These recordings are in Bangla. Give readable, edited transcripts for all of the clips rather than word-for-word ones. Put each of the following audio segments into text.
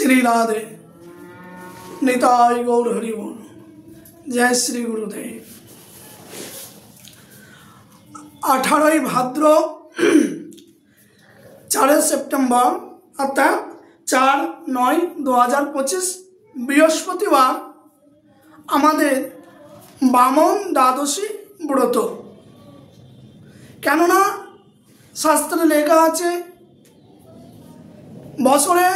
श्री राधे निताय गौर हरि बोल। जय श्री गुरुदेव। 18 भाद्र 4 सेप्टेम्बर अर्थात 4/9/2025 बृहस्पतिवार आमादेर बामन द्वादशी व्रत। केनना शास्त्रे लेखा आछे बछरे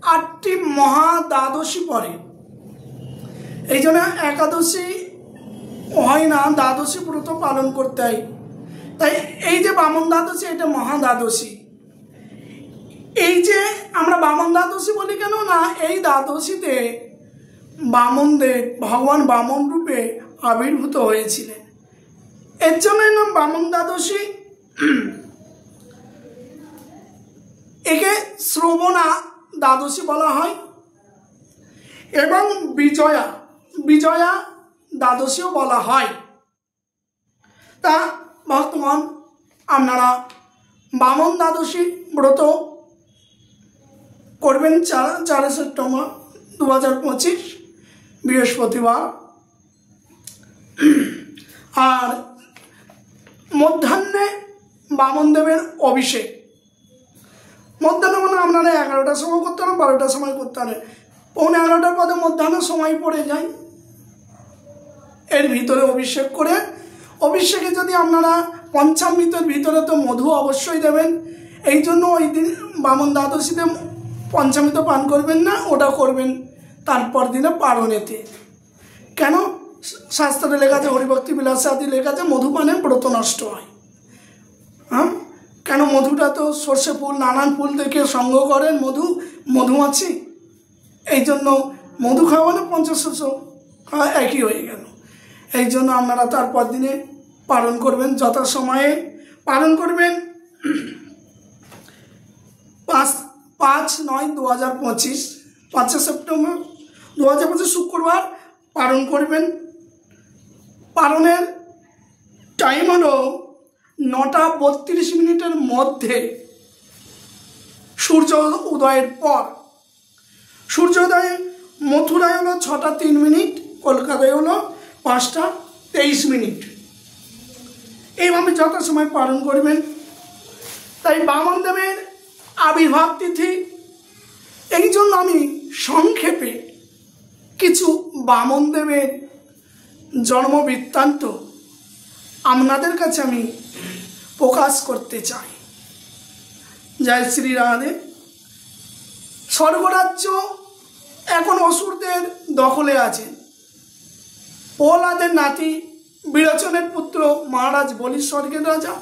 8टी महा द्वादशी पड़े एइजन्य एकादशी हय ना, द्वादशी व्रत पालन करते हय। ताई এই যে বামন দ্বাদশী এটা মহা দ্বাদশী। এই যে আমরা বামন দ্বাদশী বলি কেন না, এই দ্বাদশীতে বামনদের ভগবান বামন রূপে আবির্ভূত হয়েছিলেন, এর জন্যই নাম বামন দ্বাদশী। একে শ্রবণা দ্বাদশী বলা হয় এবং বিজয়া বিজয়া দ্বাদশীও বলা হয়। তা বর্তমান আপনারা বামন দ্বাদশী ব্রত করবেন 4 সেপ্টেম্বর 2025 বৃহস্পতিবার। আর মধ্যাহ্নে বামন দেবের অভিষেক, মধ্যাহ্ন মানে আপনারা 11টার সময় করতে পারেন, 12টার সময় করতে পারেন। 11:15 পদে মধ্যাহ্ন সময় পড়ে যায়, এর ভিতরে অভিষেক করে, অভিষেকে যদি আপনারা পঞ্চামৃতের ভিতরে তো মধু অবশ্যই দেবেন। এই জন্য ওই দিন বামন দ্বাদশীতে পঞ্চামৃত পান করবেন না, ওটা করবেন তারপর দিনে পারণেতে। কেন? শাস্ত্রে লেখা আছে, হরিভক্তি বিলাসে আদি লেখা আছে মধু পানে ব্রত নষ্ট হয়। হ্যাঁ, কেন? মধুটা তো সর্ষে ফুল নানান ফুল থেকে সংগ্রহ করেন, মধুমাছি, এই জন্য মধু খাওয়া মানে পঞ্চশস্য খাওয়া একই হয়ে গেল। এই জন্য আপনারা তারপর দিনে পালন করবেন, যথাসময়ে পালন করবেন। 5/9/2025 5 সেপ্টেম্বর 2025 শুক্রবার পালন করবেন। পালনের টাইম হলো 9:32 মধ্যে সূর্য উদয়ের পর। সূর্যোদয় মথুরায় হলো 6:03, কলকাতায় হলো 5:23। এইভাবে যথাসময় পালন করবেন। তাই বামন দেবের আবির্ভাব তিথি, এই জন্য আমি সংক্ষেপে কিছু বামন দেবের জন্ম বৃত্তান্ত আপনাদের কাছে আমি প্রকাশ করতে চাই। জয় শ্রী রাধে। স্বর্গরাজ্য এখন অসুরদের দখলে আছে। প্রহ্লাদের নাতি বিরোচনের পুত্র মহারাজ বলি স্বর্গের রাজা।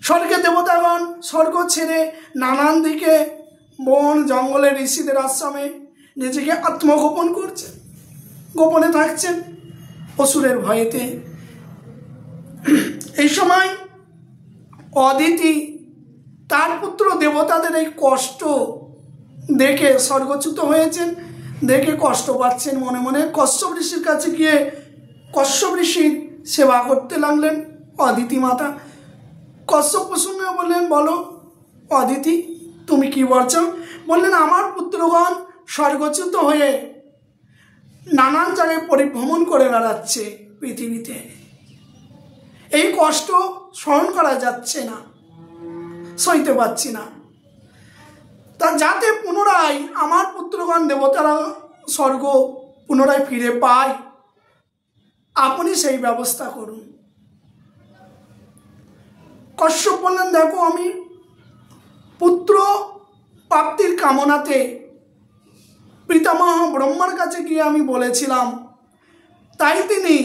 স্বর্গের দেবতাগণ স্বর্গ ছেড়ে নানান দিকে বন জঙ্গলে ঋষিদের আশ্রমে নিজেকে আত্মগোপন করছেন, গোপনে থাকছেন অসুরের ভয়েতে। এই সময় অদিতি তার পুত্র দেবতাদের এই কষ্ট দেখে স্বর্গচ্যুত হয়েছেন, দেখে কষ্ট পাচ্ছেন মনে মনে। কশ্যপ ঋষির কাছে গিয়ে কশ্যপ ঋষির সেবা করতে লাগলেন অদিতি মাতা। কশ্যপ প্রসঙ্গে বললেন, বলো অদিতি তুমি কি বলছো? বললেন, আমার পুত্রগণ স্বর্গচ্যুত হয়ে নানান জায়গায় পরিভ্রমণ করে বেড়াচ্ছে পৃথিবীতে, এই কষ্ট সহন করা যাচ্ছে না, সইতে পারছি না। তা যাতে পুনরায় আমার পুত্রগণ দেবতারা স্বর্গ পুনরায় ফিরে পায়, আপনি সেই ব্যবস্থা করুন। কশ্যপ বললেন, দেখো আমি পুত্র প্রাপ্তির কামনাতে পিতামহ ব্রহ্মার কাছে গিয়ে আমি বলেছিলাম, তাই তিনি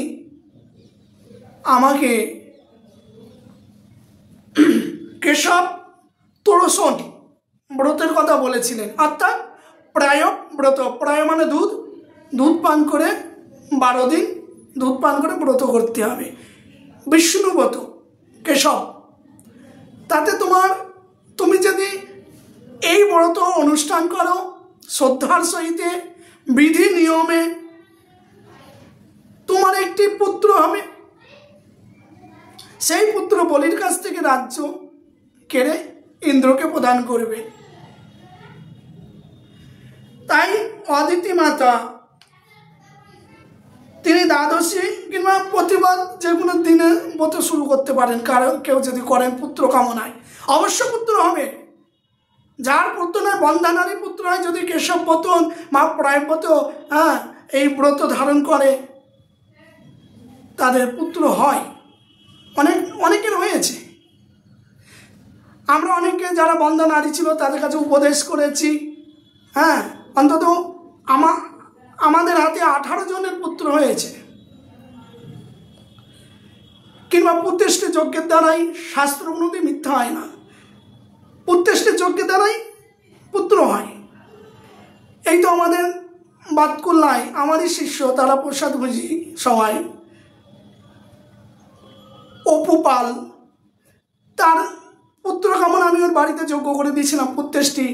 আমাকে কেশব তোরসন ব্রতের কথা বলেছিলেন, অর্থাৎ প্রায় ব্রত। প্রায় মানে দুধ পান করে 12 দিন দুধ পান করে ব্রত করতে হবে, বিষ্ণু ব্রত কেশব। তাতে তুমি যদি এই ব্রত অনুষ্ঠান করো শ্রদ্ধার সহিতে বিধি নিয়মে, তোমার একটি পুত্র হবে। সেই পুত্র বলির কাছ থেকে রাজ্য কেড়ে ইন্দ্রকে প্রদান করবে। অদিতি মাতা তিনি দ্বাদশী কিংবা প্রতিবার যে কোনো দিনে ব্রত শুরু করতে পারেন। কারণ কেউ যদি করেন পুত্র কামনায়, অবশ্য পুত্র হবে। যার পুত্র নয় বন্ধানারী পুত্র হয়, যদি কেশব ব্রত মা প্রায়ব্রত এই ব্রত ধারণ করে তাদের পুত্র হয়। অনেকের হয়েছে। আমরা অনেকে যারা বন্ধা নারী ছিল তাদের কাছে উপদেশ করেছি। অন্তত আমাদের হাতে 18 জনের পুত্র হয়েছে। কিংবা পুত্রেষ্টি যজ্ঞের দ্বারাই, শাস্ত্র অনুযায়ী মিথ্যা হয় না, পুত্রেষ্টি যজ্ঞের দ্বারাই পুত্র হয়। এই তো আমাদের বাতকুল্লায় আমারই শিষ্য তারা প্রসাদ ভুজি সবাই অপু পাল, তার পুত্র কামনা আমি ওর বাড়িতে যজ্ঞ করে দিয়েছিলাম পুত্রেষ্টি।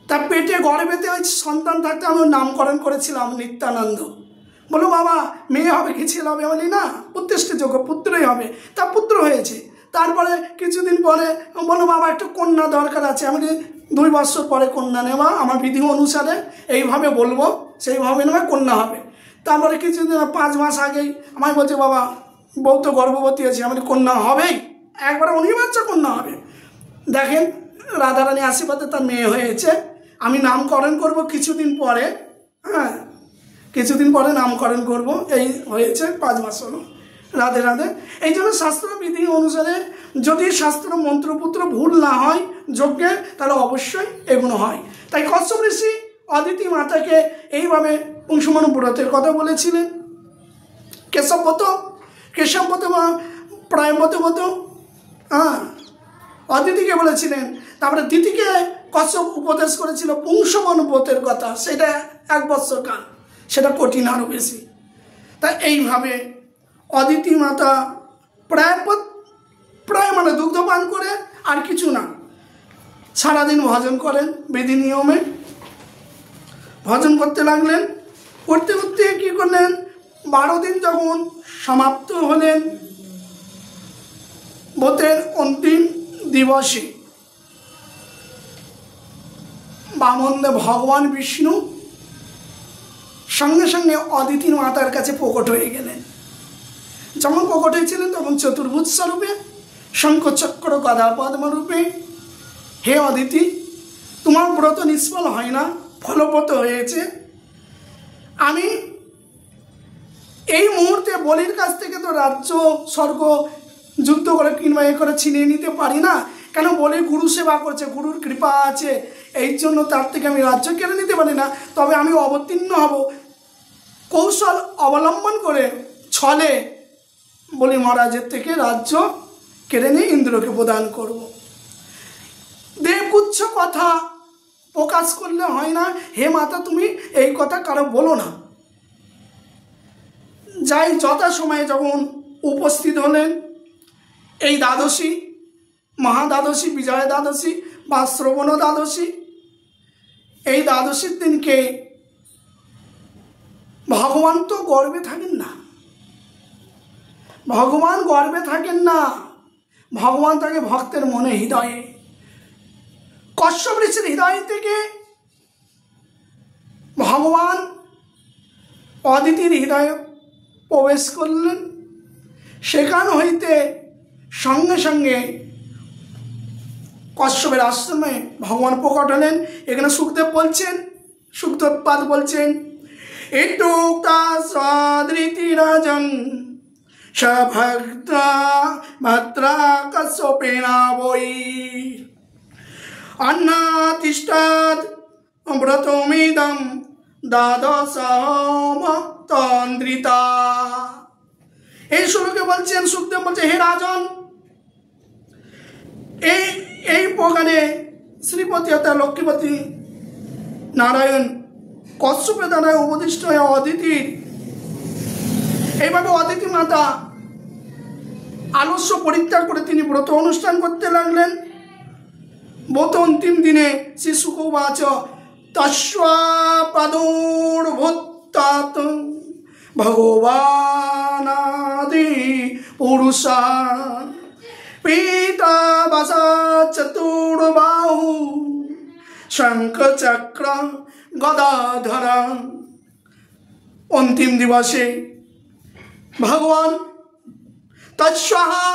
তার পেটে গর্ভেতে ওই সন্তান থাকতে আমি ওর নামকরণ করেছিলাম নিত্যানন্দ। বলো বাবা মেয়ে হবে কি ছেলে হবে? বলি না, পুত্রেষ্টি যজ্ঞ পুত্রই হবে। তার পুত্র হয়েছে। তারপরে কিছুদিন পরে বলো বাবা একটু কন্যা দরকার আছে। আমি 2 বছর পরে কন্যা নেওয়া, আমার বিধি অনুসারে এইভাবে বলবো সেইভাবে নেওয়া কন্যা হবে। তারপরে কিছুদিন 5 মাস আগেই আমায় বলছে বাবা বউ তো গর্ভবতী আছে। আমি কন্যা হবেই, একবারে অনিবার্য কন্যা হবে। দেখেন রাধারানী আশীর্বাদে তার মেয়ে হয়েছে। আমি নামকরণ করব কিছুদিন পরে, কিছুদিন পরে নামকরণ করব। এই হয়েছে 5 মাস হলো। রাধে রাধে। এই জন্য শাস্ত্র বিধি অনুসারে যদি শাস্ত্র মন্ত্রপুত্র ভুল না হয় যজ্ঞে, তাহলে অবশ্যই এগুলো হয়। তাই কশ্যপ ঋষি অদিতি মাতাকে এইভাবে পুংসমনু ব্রতের কথা বলেছিলেন। কেশবব্রত বা প্রায়ব্রত ব্রত অদিতিকে বলেছিলেন। তারপরে দিদিকে কশ্যপ উপদেশ করেছিল পুংসমনু ব্রতের কথা, সেটা 1 বছর কাল, সেটা কঠিন আরও বেশি। তাই এইভাবে অদিতি মাতা প্রায় মানে দুগ্ধপান করে আর কিছু না, সারাদিন ভজন করেন, বিধি নিয়মে ভজন করতে লাগলেন। করতে করতে কী করলেন, 12 দিন যখন সমাপ্ত হলেন, ব্রতের অন্তিম দিবসে বামনদেব ভগবান বিষ্ণু সঙ্গে সঙ্গে অদিতি মাতার কাছে প্রকট হয়ে গেলেন। যখন প্রকট হয়েছিলেন তখন চতুর্ভুজ স্বরূপে, শঙ্খচক্র গদা পদ্ম রূপে। হে অদিতি, তোমার ব্রত নিষ্ফল হয় না, ফলব্রত হয়েছে। আমি এই মুহূর্তে বলির কাছ থেকে তো রাজ্য স্বর্গ যুদ্ধ করে কিংবা করে ছিনিয়ে নিতে পারি না, কেন বলে গুরু সেবা করছে, গুরুর কৃপা আছে, এই জন্য তার থেকে আমি রাজ্য কেড়ে নিতে পারি না। তবে আমি অবতীর্ণ হব, কৌশল অবলম্বন করে ছলে বলি মহারাজের থেকে রাজ্য কেড়ে নিয়ে ইন্দ্রকে প্রদান করব। দেবগুচ্ছ কথা প্রকাশ করলে হয় না। হে মাতা, তুমি এই কথা কারো বলো না। যাই যথাসময়ে যখন উপস্থিত হলেন এই দ্বাদশী, মহাদ্বাদশী, বিজয়া দ্বাদশী বা শ্রবণ দ্বাদশী, এই দ্বাদশীর দিনকে ভগবান তো গর্বে থাকেন না, ভগবান গর্বে থাকেন না, ভগবান থাকে ভক্তের মনে, হৃদয়ে। কশ্যপ ঋষির হৃদয় থেকে ভগবান অদিতির হৃদয়ে প্রবেশ করলেন। সেখান হইতে সঙ্গে সঙ্গে কশ্যপের আশ্রমে ভগবান প্রকট হলেন। এখানে সুখদেব বলছেন, সুখদেবপাদ বলছেন, ইত্যুক্তা সদৃতি রাজন সভক্তা মাত্রা কশ্যপেনা বৈ অন্নাতিষ্ঠৎ ব্রতমিদং দ্বাদশমতন্দ্রিতা। এই শ্লোকে বলছেন, সুখদেব বলছে, হে রাজন, এই প্রকারে শ্রীপতি অর্থাৎ লক্ষ্মীপতি নারায়ণ কশ্যপের দ্বারা উপদিষ্ট হয়ে অদিতির এইভাবে অদিতি মাতা আলস্য পরিত্যাগ করে তিনি ব্রত অনুষ্ঠান করতে লাগলেন। ব্রত অন্তিম দিনে শ্রী শুকোবাচ তস্বাপাদোর্ভূত্তাৎ ভগবানাদি পুরুষা পিতা বাসা চতুর্বাহু শঙ্খ চক্র গদাধর। অন্তিম দিবসে ভগবান তৎস্বাহা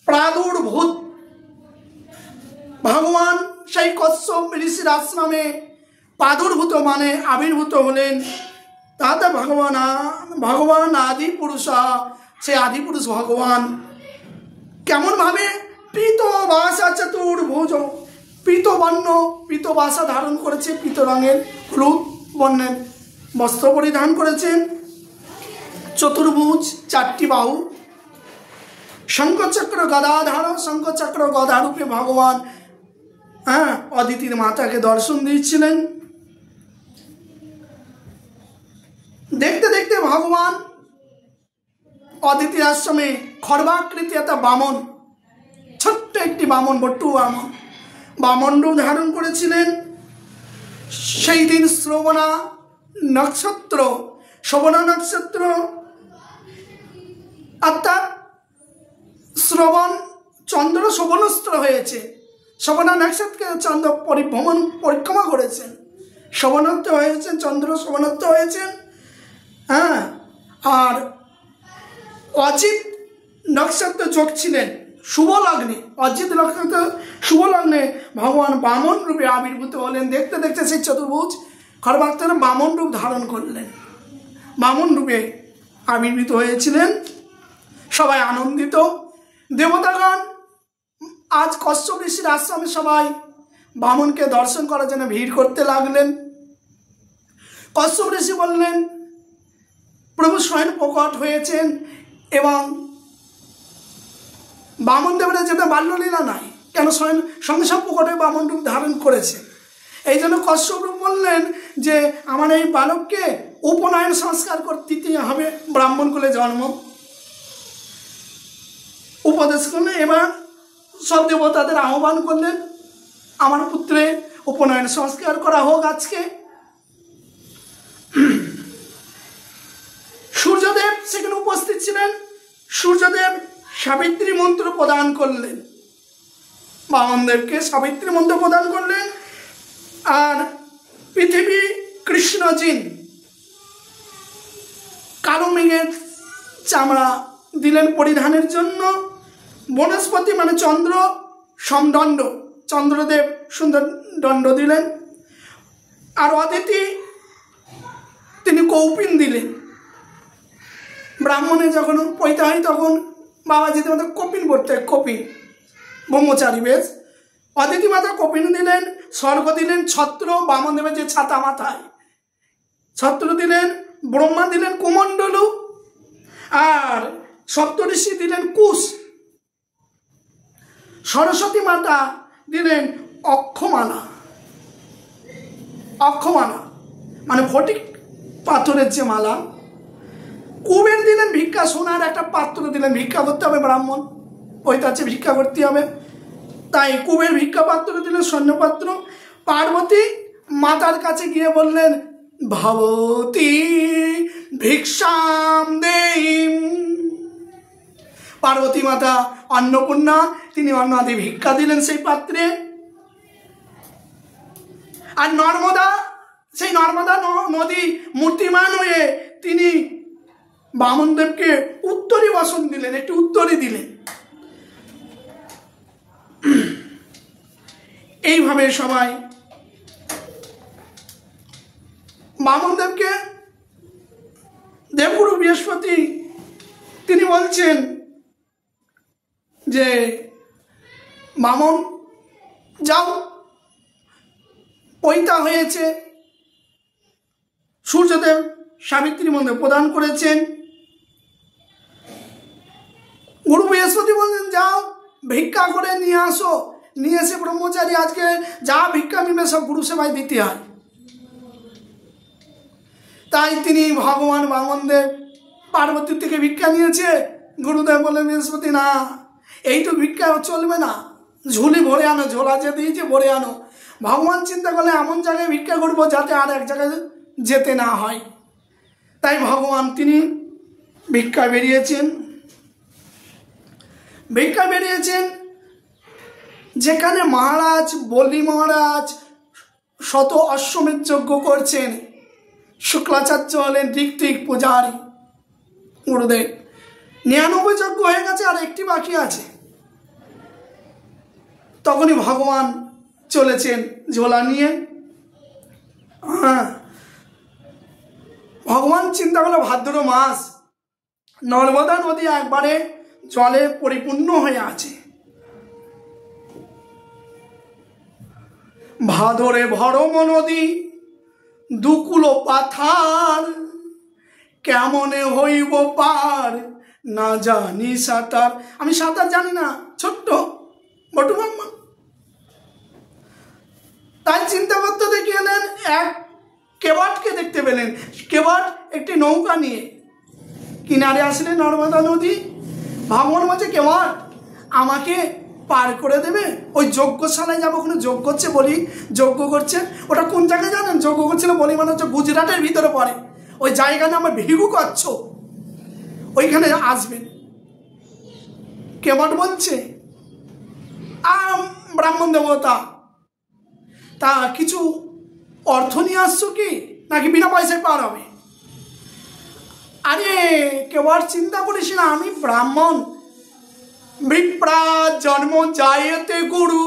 প্রাদুর্ভূত, ভগবান সেই কশ্যপ ঋষির আশ্রমে প্রাদুর্ভূত মানে আবির্ভূত হলেন। তাতে ভগবান আদি পুরুষ, সে আদি পুরুষ ভগবান কেমনভাবে পীতবাসা চতুর্ভুজ, পীতবর্ণ পীতবাসা ধারণ করেছে, পীত রঙের হলুদ বর্ণের বস্ত্র পরিধান করেছেন, চতুর্ভুজ চারটি বাহু, শঙ্খচক্র গদাধার, শঙ্খচক্র গদারূপে ভগবান অদিতির মাতাকে দর্শন দিয়েছিলেন। দেখতে দেখতে ভগবান অদিতির আশ্রমে খর্বাকৃতি একটা বামন, ছোট্ট একটি বামন, বট্টু বামন, বামন রূপ ধারণ করেছিলেন। সেই দিন শ্রবণা নক্ষত্র অর্থাৎ শ্রবণ চন্দ্র শোভনস্ত্র হয়েছে। শোভনা নক্ষত্রকে চন্দ্র পরিক্রমা করেছেন, শোভনত্ব হয়েছেন, চন্দ্র শোভনত্ব হয়েছেন। আর অজিত নক্ষত্র যোগ ছিলেন শুভ লগ্নে, অজিত নক্ষত্র শুভ লগ্নে ভগবান বামন রূপে আবির্ভূত হলেন। দেখতে দেখতে সেই চতুর্ভুজ খর্বাকৃতি বামন রূপ ধারণ করলেন, বামন রূপে আবির্ভূত হয়েছিলেন। সবাই আনন্দিত। দেবতাগণ আজ কশ্যপ ঋষির আশ্রমে সবাই বামনকে দর্শন করার জন্য ভিড় করতে লাগলেন। কশ্যপ ঋষি বললেন, প্রভু স্বয়ং প্রকট হয়েছেন এবং বামন দেবতা যেটা বাল্যলীলা নাই, কেন স্বয়ং সঙ্গে সব প্রকট হয়ে বামন রূপ ধারণ করেছে। এই জন্য কশ্যপ বললেন যে আমার এই বালককে উপনয়ন সংস্কার করতে হবে, ব্রাহ্মণ কুলে জন্ম উপদেশ করলেন। এবার সব দেবতাদের আহ্বান করলেন, আমার পুত্রের উপনয়ন সংস্কার করা হোক আজকে। সূর্যদেব সেখানে উপস্থিত ছিলেন। সূর্যদেব সাবিত্রী মন্ত্র প্রদান করলেন, বামনদেবকে সাবিত্রী মন্ত্র প্রদান করলেন। আর পৃথিবী কৃষ্ণজিন কালো মেঘের চামড়া দিলেন পরিধানের জন্য। বনস্পতি মানে চন্দ্র সমদণ্ড, চন্দ্রদেব সুন্দর দণ্ড দিলেন। আর অদিতি তিনি কৌপিন দিলেন। ব্রাহ্মণে যখন পৈতা হয় তখন বাবাজিতে মাতা কপিন পড়তে, কপিন ব্রহ্মচারী বেশ। অদিতি মাতা কপিন দিলেন, স্বর্গ দিলেন ছত্র, বামন দেবের যে ছাতা মাথায় ছত্র দিলেন, ব্রহ্মা দিলেন কুমণ্ডলু, আর সপ্তঋষি দিলেন কুশ, সরস্বতী মাতা দিলেন অক্ষমালা। অক্ষমালা মানে ফটিক পাথরের যে মালা। কুবের দিলেন ভিক্ষা, সোনার একটা পাত্র দিলেন, ভিক্ষা করতে হবে ব্রাহ্মণ, ওই তার চেয়ে ভিক্ষা করতে হবে, তাই কুবের ভিক্ষা পাত্র দিলেন, স্বর্ণপাত্র। পার্বতী মাতার কাছে গিয়ে বললেন, ভবতী ভিক্ষাম দেহিম। পার্বতী মাতা অন্নপূর্ণা, তিনি অন্ন আদি ভিক্ষা দিলেন সেই পাত্রে। আর নর্মদা, সেই নর্মদা নদী মূর্তিমান হয়ে তিনি বামনদেবকে উত্তরী বসন দিলেন, একটি উত্তরী দিলেন। এইভাবে সবাই বামনদেবকে দেবগুরু বৃহস্পতি তিনি বলছেন যে বামন যাও, পৈতা হয়েছে। সূর্যদেব সাবিত্রী মন্ত্র প্রদান করেছেন। গুরু বৃহস্পতি বলছেন যাও ভিক্ষা করে নিয়ে আসো, নিয়ে এসে ব্রহ্মচারী আজকে যা ভিক্ষা মিলবে সব গুরু সেবায় দিতে হয়। তাই তিনি ভগবান বামনদেব পার্বতীর থেকে ভিক্ষা নিয়েছে। গুরুদেব বললেন বৃহস্পতি না, এইটুকু ভিক্ষা চলবে না, ঝুলি ভরে আনো, ঝোলা যে দিয়েছে ভরে আনো। ভগবান চিন্তা করলে এমন জায়গায় ভিক্ষা করবো যাতে আর এক জায়গায় যেতে না হয়। তাই ভগবান তিনি ভিক্ষা বেরিয়েছেন। যেখানে মহারাজ বলি মহারাজ শত অশ্বমেধ যজ্ঞ করছেন, শুক্লাচার্য হলেন ঋত্বিক পূজারী গুরুদেব, 99 যজ্ঞ হয়ে গেছে, আর একটি বাকি আছে। তখনই ভগবান চলেছেন ঝোলা নিয়ে। ভগবান চিন্তা করলো ভাদ্র মাস, নর্মদা নদী একবারে জলে পরিপূর্ণ হয়ে আছে, ভাদরে ভরম নদী দুকুলো পাথার, কেমনে হইব পার না জানি সাঁতার। আমি সাঁতার জানি না, ছোট্ট বটু ব্রাহ্মণ। তাই চিন্তা করতে দেখে এলেন, এক কেবাটকে দেখতে পেলেন। কেবাট একটি নৌকা নিয়ে কিনারে আসলেন নর্মদা নদী। ভগবান বলছে, কেবাট আমাকে পার করে দেবে? ওই যজ্ঞশালায় যাবো, ওখানে যজ্ঞ হচ্ছে, বলি যজ্ঞ করছে। ওটা কোন জায়গায় জানেন? যজ্ঞ করছিল বলি মানে হচ্ছে গুজরাটের ভিতরে পড়ে, ওই জায়গায় আমার ভিগু করছ, ওইখানে আসবেন। কেবাট বলছে, ব্রাহ্মণ দেবতা, তা কিছু অর্থ নিয়ে আসছো কি, নাকি বিনা পয়সায় পার হবে? আরে কেবাট চিন্তা করিস না, আমি ব্রাহ্মণ, বিপ্রা জন্ম যায়তে গুরু।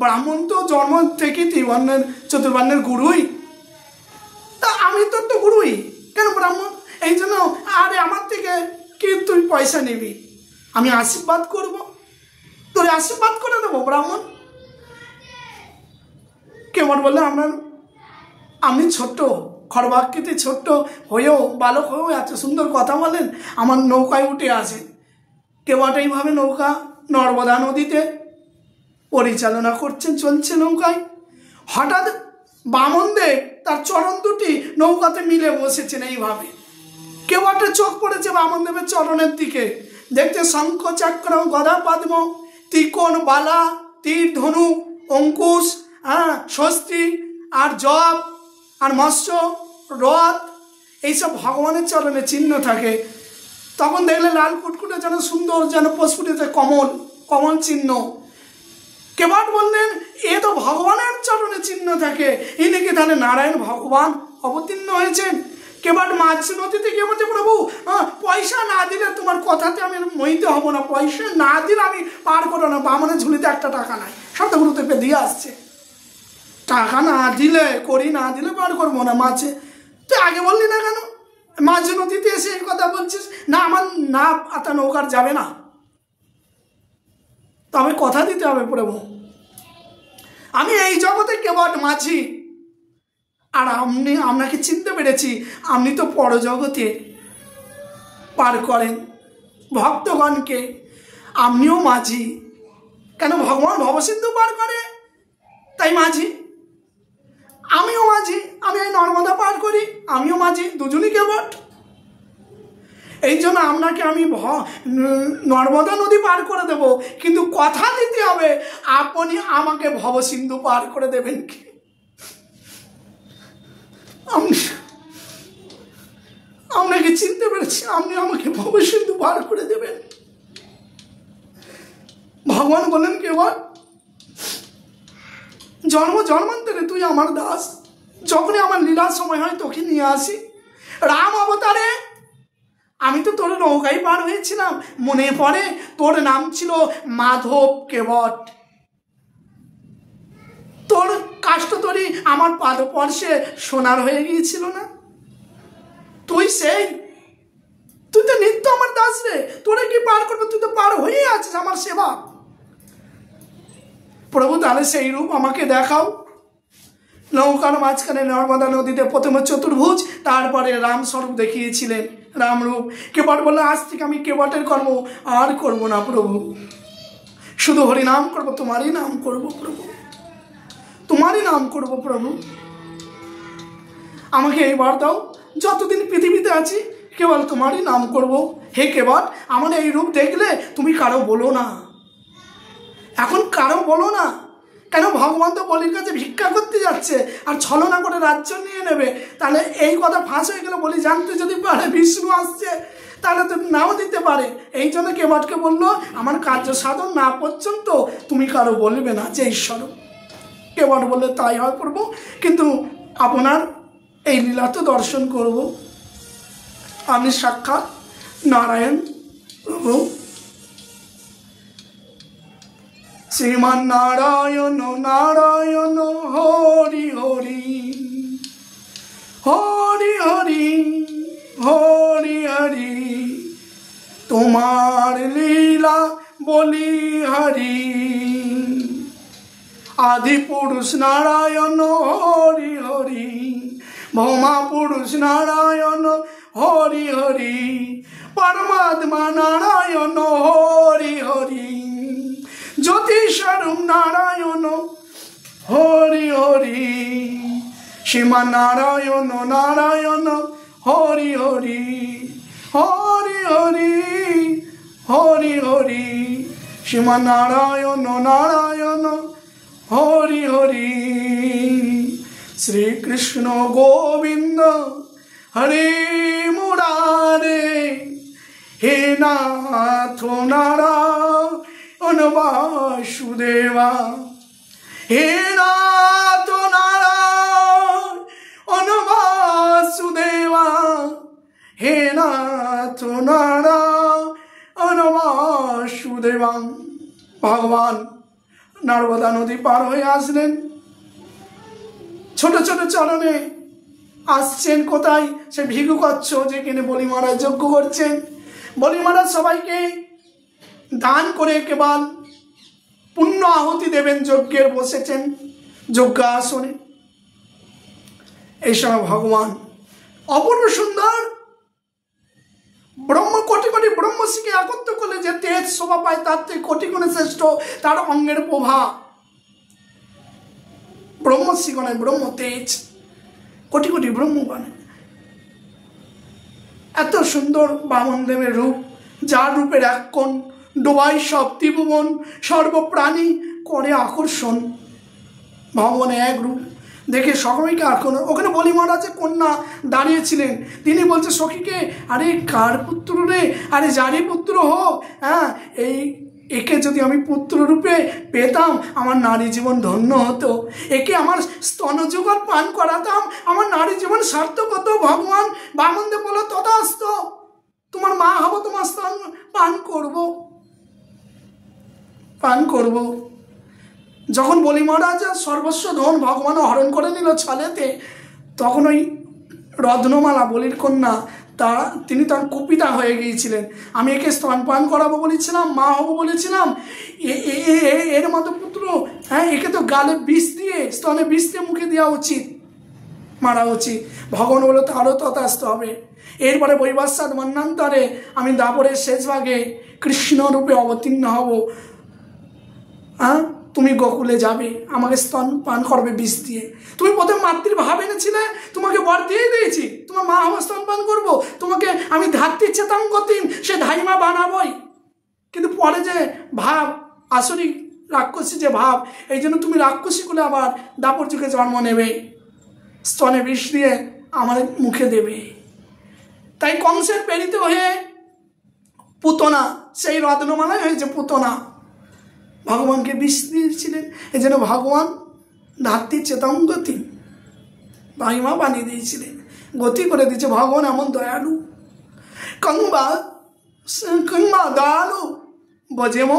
ব্রাহ্মণ তো জন্ম থেকে ত্রিবর্ণের চতুর্বর্ণের গুরুই, তা আমি তোর তো গুরুই, কেন ব্রাহ্মণ? এই জন্য আরে আমার থেকে কি তুই পয়সা নিবি? আমি আশীর্বাদ করব, তোর আশীর্বাদ করে দেবো ব্রাহ্মণ। কেমন বললে, আমি ছোট্ট খড়বাকৃতি, ছোট্ট হয়েও বালক হয়েও এত সুন্দর কথা বলেন, আমার নৌকায় উঠে আসেন। কেবাট এইভাবে নৌকা নর্মদা নদীতে পরিচালনা করছেন, চলছে নৌকায়। হঠাৎ বামনদেব তার চরণ দুটি নৌকাতে মিলে বসেছেন এইভাবে। কেবাটের চোখ পড়েছে বামনদেবের চরণের দিকে, দেখছে শঙ্খ চক্র গদা পদ্ম ত্রিকোণ বালা তীর ধনু অঙ্কুশ, স্বস্তি আর জপ আর মৎস্য রথ, এইসব ভগবানের চরণে চিহ্ন থাকে। তখন দেখলে লাল কুটকুটে যেন সুন্দর যেন প্রস্ফুটিত কমল, কমল চিহ্ন। কেবাট বললেন, এ তো ভগবানের চরণে চিহ্ন থাকে, ইনি কি তাহলে নারায়ণ ভগবান অবতীর্ণ হয়েছেন? কেবাট মাছ নদীতে গিয়ে বলছে, প্রভু পয়সা না দিলে তোমার কথাতে আমি মহিতে হব না, পয়সা না দিলে আমি পার করো না। বামনের ঝুলিতে একটা টাকা নাই, শতগুরুদেবকে দিয়ে আসছে, টাকা না দিলে করি, না দিলে পার করবো না মাছে। তুই আগে বললি না কেন? মাঝ নদীতে এসে এই কথা বলছিস না, আমার না আতা নৌকার যাবে না, তবে কথা দিতে হবে প্রভু। আমি এই জগতে কেবল মাঝি, আর আপনাকে চিনতে পেরেছি, আপনি তো পরজগতে পার করেন ভক্তগণকে, আপনিও মাঝি। কেন? ভগবান ভবসিন্ধু পার করে, তাই মাঝি। আমিও মাঝি, আমি এই নর্মদা পার করি, আমিও মাঝি, দুজনই কেবট। এই জন্য আপনাকে আমি নর্মদা নদী পার করে দেব, কিন্তু কথা দিতে হবে আপনি আমাকে ভবসিন্ধু পার করে দেবেন কি? আপনাকে চিনতে পেরেছি, আপনি আমাকে ভবসিন্ধু পার করে দেবেন। ভগবান বলেন, কেবল জন্ম জন্মান্তরে তুই আমার দাস, যখনই আমার লীলার সময় হয় তোকে নিয়ে আসি। রাম অবতারে আমি তো তোর নৌকায় পার হয়েছিলাম, মনে পড়ে? তোর নাম ছিল মাধব কেবট, তোর কাষ্ঠতরী আমার পাদস্পর্শে সোনার হয়ে গিয়েছিল না? তুই সেই, তুই তো নিত্য আমার দাস রে, তোরে কি পার করবো? তুই তো পার হয়ে আছিস আমার সেবা। প্রভু তাহলে সেই রূপ আমাকে দেখাও। নৌকার মাঝখানে নর্মদা নদীতে প্রথমে চতুর্ভুজ, তারপরে রাম স্বরূপ দেখিয়েছিলেন, রামরূপ। কেবট বললো, আজ থেকে আমি কেবটের কর্ম আর করবো না প্রভু, শুধু হরিনাম করবো, তোমারই নাম করবো প্রভু, তোমারই নাম করবো প্রভু। আমাকে এইবার দাও, যতদিন পৃথিবীতে আছি কেবল তোমারই নাম করব। হে কেবট, আমার এই রূপ দেখলে তুমি কারো বলো না, এখন কারো বলো না। কেন? ভগবান তো বলির কাছে ভিক্ষা করতে যাচ্ছে, আর ছলনা করে রাজ্য নিয়ে নেবে। তাহলে এই কথা ফাঁস হয়ে গেল, বলি জানতে যদি পারে বিষ্ণু আসছে, তাহলে তো নাও দিতে পারে। এই জন্য কেবাটকে বললো আমার কার্য সাধন না পর্যন্ত তুমি কারো বলবে না যে ঈশ্বর। কেবাট বললে তাই হয় করবো, কিন্তু আপনার এই লীলা তো দর্শন করব। আমি সাক্ষাৎ নারায়ণ প্রভু। শ্রীমান নারায়ণ নারায়ণ হরি হরি হরি হরি হরি হরি, তোমার লীলা বলি হরি। আদি পুরুষ নারায়ণ হরি হরি, ভৌমা পুরুষ নারায়ণ হরি হরি, পরমাত্মা নারায়ণ হরি হরি, জ্যোতিস্বরূপ নারায়ণ হরি হরি, শ্রীমান নারায়ণ নারায়ণ হরি হরি হরি হরি হরি হরি, শ্রীমান নারায়ণ নারায়ণ হরি হরি। শ্রীকৃষ্ণ গোবিন্দ হরে মুরারে, হে নাথ নারায়ণ বাসুদেবা, হে নাথ নারায়ণ বাসুদেবা, হে নাথ নারায়ণ বাসুদেবা। ভগবান নর্মদা নদী পার হয়ে আসলেন, ছোট ছোট চরণে আসছেন কোথায়? সে ভিগু কচ্ছ যেখানে বলি মহারাজ যজ্ঞ করছেন। বলি মহারাজ সবাইকে দান করে কেবল পুণ্য আহুতি দেবেন, যজ্ঞের বসেছেন যজ্ঞ আসনে। এই সময় ভগবান অপূর্ব সুন্দর ব্রহ্ম কোটি কোটি ব্রহ্মশিকে একত্র করলে যে তেজ শোভা পায় তার থেকে কোটি গুণে শ্রেষ্ঠ তার অঙ্গের প্রভা। ব্রহ্মশিগণে ব্রহ্ম তেজ, কোটি কোটি ব্রহ্মগণে এত সুন্দর বামনদেবের রূপ, যার রূপের এক কোণ ডোবাই সব ত্রিভুবন, সর্বপ্রাণী করে আকর্ষণ। ভগবানে এক রূপ দেখে সকলকে আকর্ষণ। ওখানে বলি মহারাজের কন্যা দাঁড়িয়েছিলেন, তিনি বলছে সখীকে, আরে কার পুত্র রে? আরে যারই পুত্র হোক, হ্যাঁ, একে যদি আমি পুত্র রূপে পেতাম আমার নারী জীবন ধন্য হতো, একে আমার স্তনযুগল পান করাতাম আমার নারী জীবন সার্থক হতো। ভগবান বামনদেব বলো তথাস্ত, তোমার মা হব, তোমার স্তন পান করব পান করব। যখন বলি মহারাজ সর্বস্ব ধন ভগবান হরণ করে নিল ছলেতে, তখন ওই রত্নমালা বলির কন্যা তিনি তার কুপিতা হয়ে গিয়েছিলেন। আমি একে স্তনপান করাবো বলেছিলাম, মা হবো বলেছিলাম, এর মতো পুত্র, হ্যাঁ, একে তো গালে বিষ দিয়ে, স্তনে বিষ দিয়ে মুখে দেওয়া উচিত, মারা উচিত। ভগবান বলে তারও তথাস্ত হবে। এরপরে বৈবাসাদ মন্বন্তরে আমি দাপরের শেষ ভাগে কৃষ্ণ রূপে অবতীর্ণ হব। হ্যাঁ, তুমি গোকুলে যাবে, আমাকে স্তন পান করবে বিষ দিয়ে। তুমি প্রথমে মাতৃভাব এনেছিলে, তোমাকে বর দিয়ে দিয়েছি, তোমার মা আমার স্তন পান করবো, তোমাকে আমি ধাত্রী চেতাঙ্গতিম সে ধাইমা বানাবই। কিন্তু পরে যে ভাব, আসরি রাক্ষসী যে ভাব, এই জন্য তুমি রাক্ষসী কুলে আবার দাপর যুগে জন্ম নেবে, স্তনে বিষ দিয়ে আমার মুখে দেবে। তাই কংসের প্রেরিত হয়ে পুতনা, সেই রত্নমালাই হয়েছে পুতনা, ভগবানকে বিষ দিয়েছিলেন। এই জন্য ভগবান ধাত্রী চেতাঙ্গতি ভাইমা বানিয়ে দিয়েছিলেন, গতি করে দিয়েছে। ভগবান এমন দয়ালু, কিংবা দয়ালু বজেম।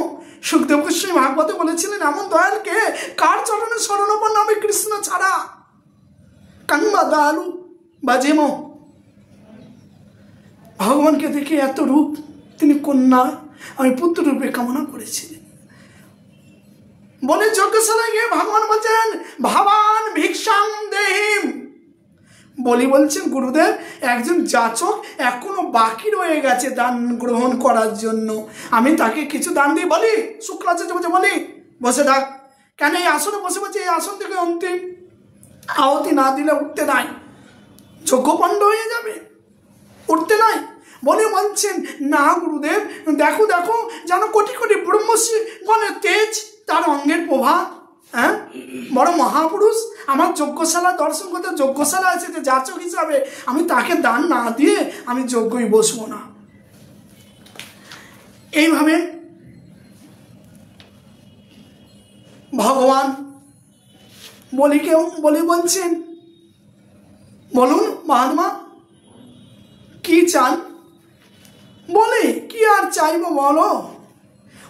সুখদেব গোস্বামী ভাগবতে বলেছিলেন এমন দয়াল কে, কার চরণে শরণাপন্ন হবে কৃষ্ণ ছাড়া। কিংবা দয়ালু বজেম। ভগবানকে দেখে এত রূপ, তিনি কন্যা আমি পুত্র রূপে কামনা করেছিলেন। বলে যজ্ঞশালায় গিয়ে ভগবান বলছেন ভাবান ভিক্ষাং দেহিম। বলি বলছেন গুরুদেব, একজন যাচক এখনো বাকি রয়ে গেছে দান গ্রহণ করার জন্য, আমি তাকে কিছু দান দিই। বলি শুক্রাচার্য বলছে, বলি বসে থাক। কেন এই আসনে বসে বলছে, এই আসন থেকে অন্তিম আহতি না দিলে উঠতে নাই, যজ্ঞপণ্ড হয়ে যাবে, উঠতে নাই। বলে বলছেন না গুরুদেব, দেখো দেখো যেন কোটি কোটি ব্রহ্মর্ষি গণের তেজ, তার অঙ্গের প্রভা, হ্যাঁ, বড় মহাপুরুষ। আমার যজ্ঞশালা দর্শন করতে যজ্ঞশালা আছে যে যাচক হিসাবে, আমি তাকে দান না দিয়ে আমি যজ্ঞই বসবো না। এইভাবে ভগবান বলি বলছেন, বলুন মহাত্মা কি চান? বলে কি আর চাইব বলো,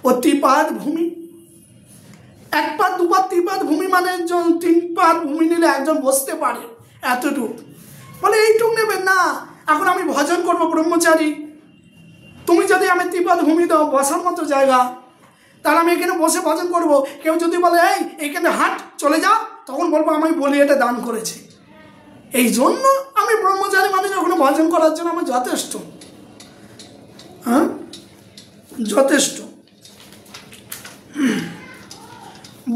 ও ত্রিপাদ ভূমি, এক পাত দুপাত ত্রিপাদ ভূমি মানে 3 পাত ভূমি নিলে একজন বসতে পারে, এতটুক। বলে এইটুক নেবেন না, এখন আমি ভজন করবো ব্রহ্মচারী, তুমি যদি আমি ত্রিপাদ ভূমি দাও বসার মতো জায়গা, তাহলে আমি এখানে বসে ভজন করব। কেউ যদি বলে এইখানে হাট চলে যা, তখন বলবো আমি বলি এটা দান করেছি। এই জন্য আমি ব্রহ্মচারী মানুষ, ওখানে ভজন করার জন্য আমি যথেষ্ট, হ্যাঁ যথেষ্ট।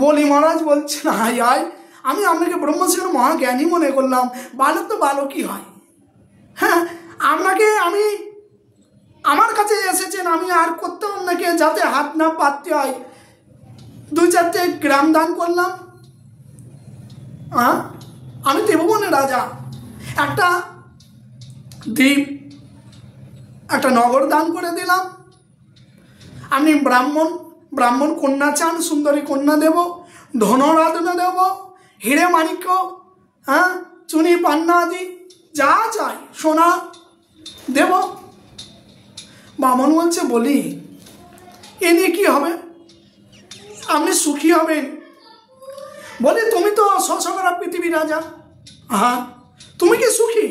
বলি মহারাজ বলছেন, হাই আমি আপনাকে ব্রহ্মচারী মহাজ্ঞানী মনে করলাম, ভালো তো ভালো কি হয়? হ্যাঁ, আপনাকে আমি আমার কাছে এসেছেন, আমি আর করতাম আপনাকে যাতে হাত না পাততে হয় 2-4টে গ্রাম দান করলাম। হ্যাঁ, আমি দেববনের রাজা, একটা দ্বীপ একটা নগর দান করে দিলাম। আপনি ব্রাহ্মণ কন্যা চান, সুন্দরী কন্যা দেব, ধনরাধনা দেব, হিরে মাণিক্য, হ্যাঁ চুনি পান্না আদি যা চাই সোনা দেব। বামন বলছে, বলি এ নিয়ে কি হবে? আপনি সুখী হবেন। বলি তুমি তো শশকরা পৃথিবীর রাজা, হ্যাঁ তুমি কি সুখী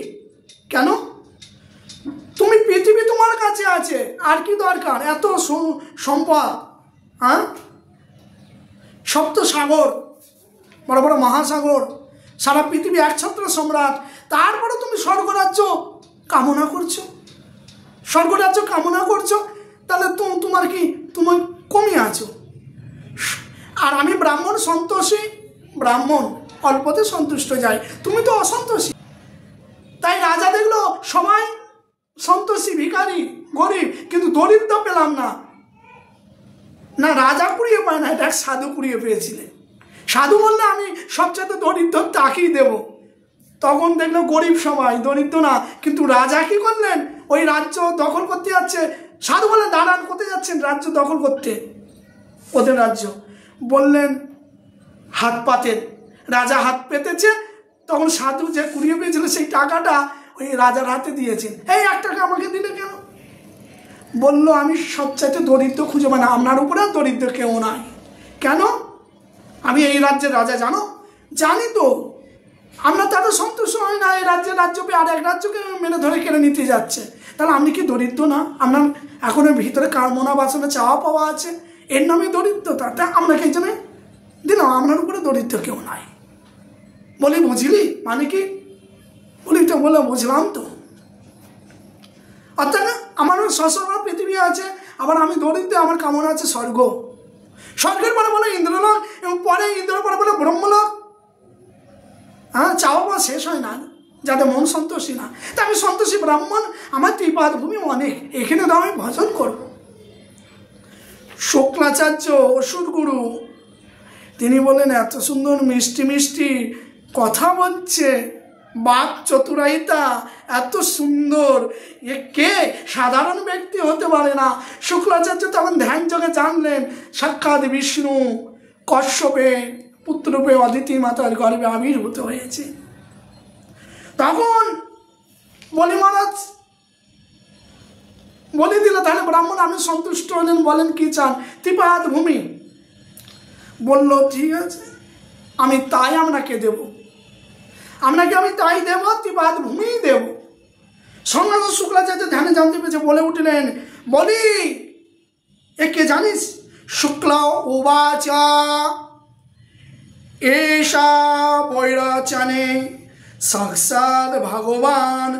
কেন? তুমি পৃথিবী তোমার কাছে আছে, আর কি দরকার? এত সম্পদ, হ্যাঁ 7 সাগর, বড় বড় মহাসাগর, সারা পৃথিবী একছত্র সম্রাট, তারপরে তুমি স্বর্গরাজ্য কামনা করছো, স্বর্গরাজ্য কামনা করছো, তাহলে তোমার কি তুমি কমে আছো। আর আমি ব্রাহ্মণ সন্তোষী, ব্রাহ্মণ অল্পতে সন্তুষ্ট যায়, তুমি তো অসন্তোষী। তাই রাজা দেখলো সবাই সন্তোষী, ভিখারি, গরিব, কিন্তু দরিদ্র পেলাম না। না রাজা কুড়িয়ে পায় না, এটা সাধু কুড়িয়ে পেয়েছিলেন। সাধু বললে আমি সবচেয়ে দরিদ্র তাকেই দেব। তখন দেখলো গরিব সবাই, দরিদ্র না। কিন্তু রাজা কি করলেন? ওই রাজ্য দখল করতে যাচ্ছে। সাধু বলে, দাঁড়ান, কোথায় যাচ্ছেন? রাজ্য দখল করতে, ওদের রাজ্য। বললেন হাত পাতেন। রাজা হাত পেতেছে, তখন সাধু যে কুড়িয়ে পেয়েছিল সেই টাকাটা ওই রাজার হাতে দিয়েছেন। 1 টাকা আমাকে দিলে কেন? বলল আমি সবচাইতে দরিদ্র খুঁজে পাই না, আপনার উপরে দরিদ্র কেউ নাই। কেন? আমি এই রাজ্যের রাজা, জানো? জানি তো, আমরা তাতে সন্তুষ্ট হয় না, এই রাজ্যের রাজ্য পেয়ে আর এক রাজ্যকে মেরে ধরে কেড়ে নিতে যাচ্ছে। তাহলে আপনি কি দরিদ্র না? আপনার এখন ভিতরে কামনা বাসনা চাওয়া পাওয়া আছে, এর নামে দরিদ্রতা। তা আপনাকে এই জন্য দিলাম, আপনার উপরে দরিদ্র কেউ নাই। বলি বুঝলি মানে কি? বলি তো, বলে বুঝলাম তো। অর্থাৎ আমারও শশকরা পৃথিবী আছে, আবার আমি দরিদ্র, আমার কামনা আছে স্বর্গ। স্বর্গের পরে বলে ইন্দ্রলোক, এবং পরে ইন্দ্রের পরে বলে ব্রহ্মলোক। হ্যাঁ, চাওয়া পাওয়া শেষ হয় না, যাতে মন সন্তোষী না। তা আমি সন্তোষী ব্রাহ্মণ, আমার ত্রিপাদ ভূমি অনেক, এখানে তো আমি ভজন করব। শুক্লাচার্য অসুর গুরু, তিনি বলেন এত সুন্দর মিষ্টি মিষ্টি কথা বলছে, বাক চতুরাইতা এত সুন্দর, এ কে? সাধারণ ব্যক্তি হতে পারে না। শুক্লাচার্য তখন ধ্যান যোগে জানলেন সাক্ষাৎ বিষ্ণু কশ্যপে পুত্ররূপে অদিতি মাতার গর্ভে আবির্ভূত হয়েছে। তখন বলি মহারাজ বলে দিল, তাহলে ব্রাহ্মণ আমি সন্তুষ্ট হলেন। বলেন কি চান? ত্রিপাদ ভূমি। বলল ঠিক আছে, আমি তাই আপনাকে দেব, আপনাকে আমি তাই দেব, ত্রিপাদ ভূমি দেব। সঙ্গে শুক্লাচার্য ধ্যানে জানতে পেরেছে, বলে উঠলেন, বলি একে জানিস? শুক্লা উবাচা এষা বৈরাচানে সাক্ষাৎ ভগবান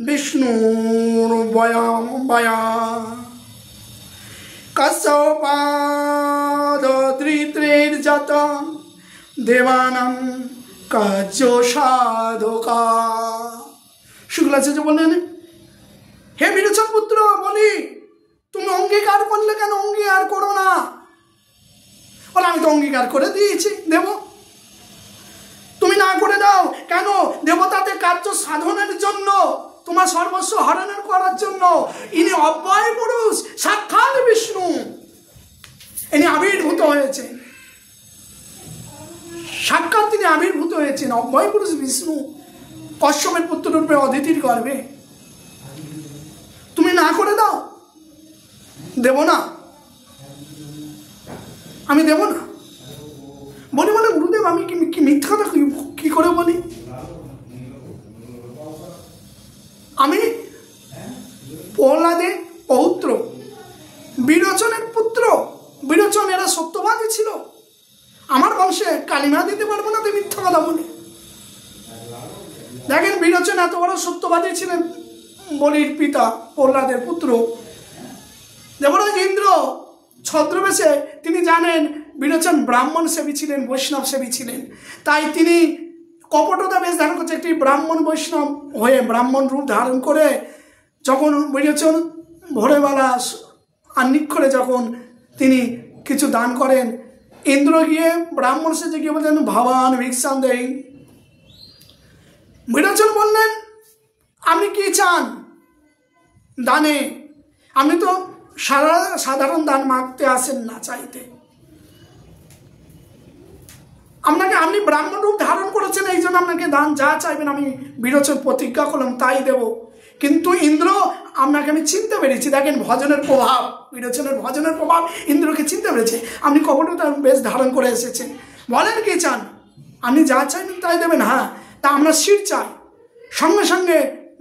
বিষ্ণুর বয়া কশ্যপাদ ধৃত্রের যত দেবানাং কার্য সাধকা। শুক্লাচার্য বললেন, হে বিরোচন পুত্র, বলি তুমি অঙ্গীকার করলে কেন? অঙ্গীকার করো না। বলে আমি তো অঙ্গীকার করে দিয়েছি, দেব। তুমি না করে দাও কেন? দেবতাদের কার্য সাধনের জন্য তোমার সর্বস্ব হরণ করার জন্য। ইনি অব্যয় পুরুষ, সাক্ষাৎ বিষ্ণু, ইনি আবির্ভূত হয়েছেন, সাক্ষাৎ তিনি আবির্ভূত হয়েছেন। অব্যয় পুরুষ বিষ্ণু কশ্যপের পুত্ররূপে অদিতির গর্ভে। তুমি না করে দাও, দেব না, আমি দেব না বলি। বলে গুরুদেব আমি কি মিথ্যা কথা কি করে বলি? আমি প্রহ্লাদের পৌত্র, বিরোচনের পুত্র। বিরোচন এরা সত্যবাদী ছিল, আমার বংশে কালিমা দিতে পারবো না, তো মিথ্যা কথা বলে। দেখেন বিরোচন এত বড় সত্যবাদী ছিলেন, বলির পিতা প্রহ্লাদের পুত্র। দেবরাজ ইন্দ্র ছদ্রবেশে, তিনি জানেন বিরোচন ব্রাহ্মণ সেবী ছিলেন, বৈষ্ণব সেবী ছিলেন, তাই তিনি কপটতা বেশ ধারণ করছে। একটি ব্রাহ্মণ বৈষ্ণব হয়ে ব্রাহ্মণ রূপ ধারণ করে যখন বিরোচন ভোরবেলা আহ্নিক্ষরে যখন তিনি কিছু দান করেন, ইন্দ্র গিয়ে ব্রাহ্মণ সেজে গিয়ে বলছেন ভবান ভিক্ষাম দেই। বিরোচন বললেন আপনি কি চান দানে? আপনি তো সাধারণ দান মাগতে আসেন না, চাইতে। আপনি ব্রাহ্মণ রূপ ধারণ করেছেন, এই জন্য আপনাকে দান যা চাইবেন আমি বিরোচন প্রতিজ্ঞা করলাম তাই দেব। কিন্তু ইন্দ্র আপনাকে আমি চিনতে পেরেছি। দেখেন ভজনের প্রভাব, বিরোচনের ভজনের প্রভাব ইন্দ্রকে চিনতে পেরেছে। আপনি কপটতা বেশ ধারণ করে এসেছেন, বলেন কি চান? আপনি যা চাইবেন তাই দেবেন। হ্যাঁ, তা আমরা শির চাই। সঙ্গে সঙ্গে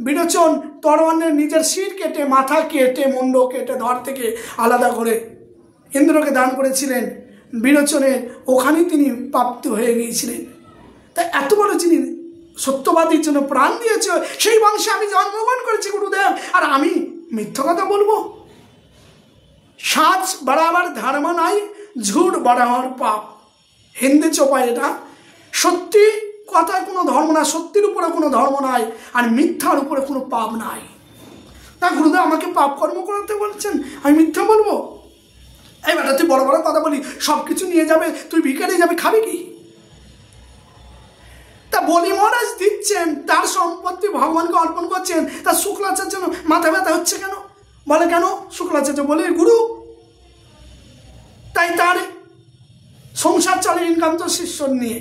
বিরোচন তরবারের নিজের শির কেটে, মাথা কেটে, মুন্ড কেটে ধর থেকে আলাদা করে ইন্দ্রকে দান করেছিলেন। বিরোচনের ওখানেই তিনি প্রাপ্ত হয়ে গিয়েছিলেন। তাই এত বড় যিনি সত্যবাদীর জন্য প্রাণ দিয়েছে, সেই বংশে আমি জন্মগ্রহণ করেছি গুরুদেব, আর আমি মিথ্যা কথা বলবো? সাজ বাড়াবার ধর্ম নাই, ঝুট বাড়াবার পাপ। হিন্দি চোপায় এটা। সত্যি কথায় কোনো ধর্ম না, সত্যির উপরে কোনো ধর্ম নাই, আর মিথ্যার উপরে কোনো পাপ নাই। তা গুরুদেব আমাকে পাপ কর্ম করতে বলছেন, আমি মিথ্যা বলবো? এই বেটা তুই বড় বড় কথা বলি, সব কিছু নিয়ে যাবে, তুই ভিখারি যাবে, খাবি কি? তা বলি মহারাজ দিচ্ছেন, তার সম্পত্তি ভগবানকে অর্পণ করছেন, তার শুক্লাচার্য মাথা ব্যথা হচ্ছে কেন? বলে কেন? শুক্লাচার্য বলে গুরু, তাই তার সংসার চলে ইনকাম তো শিষ্য নিয়ে।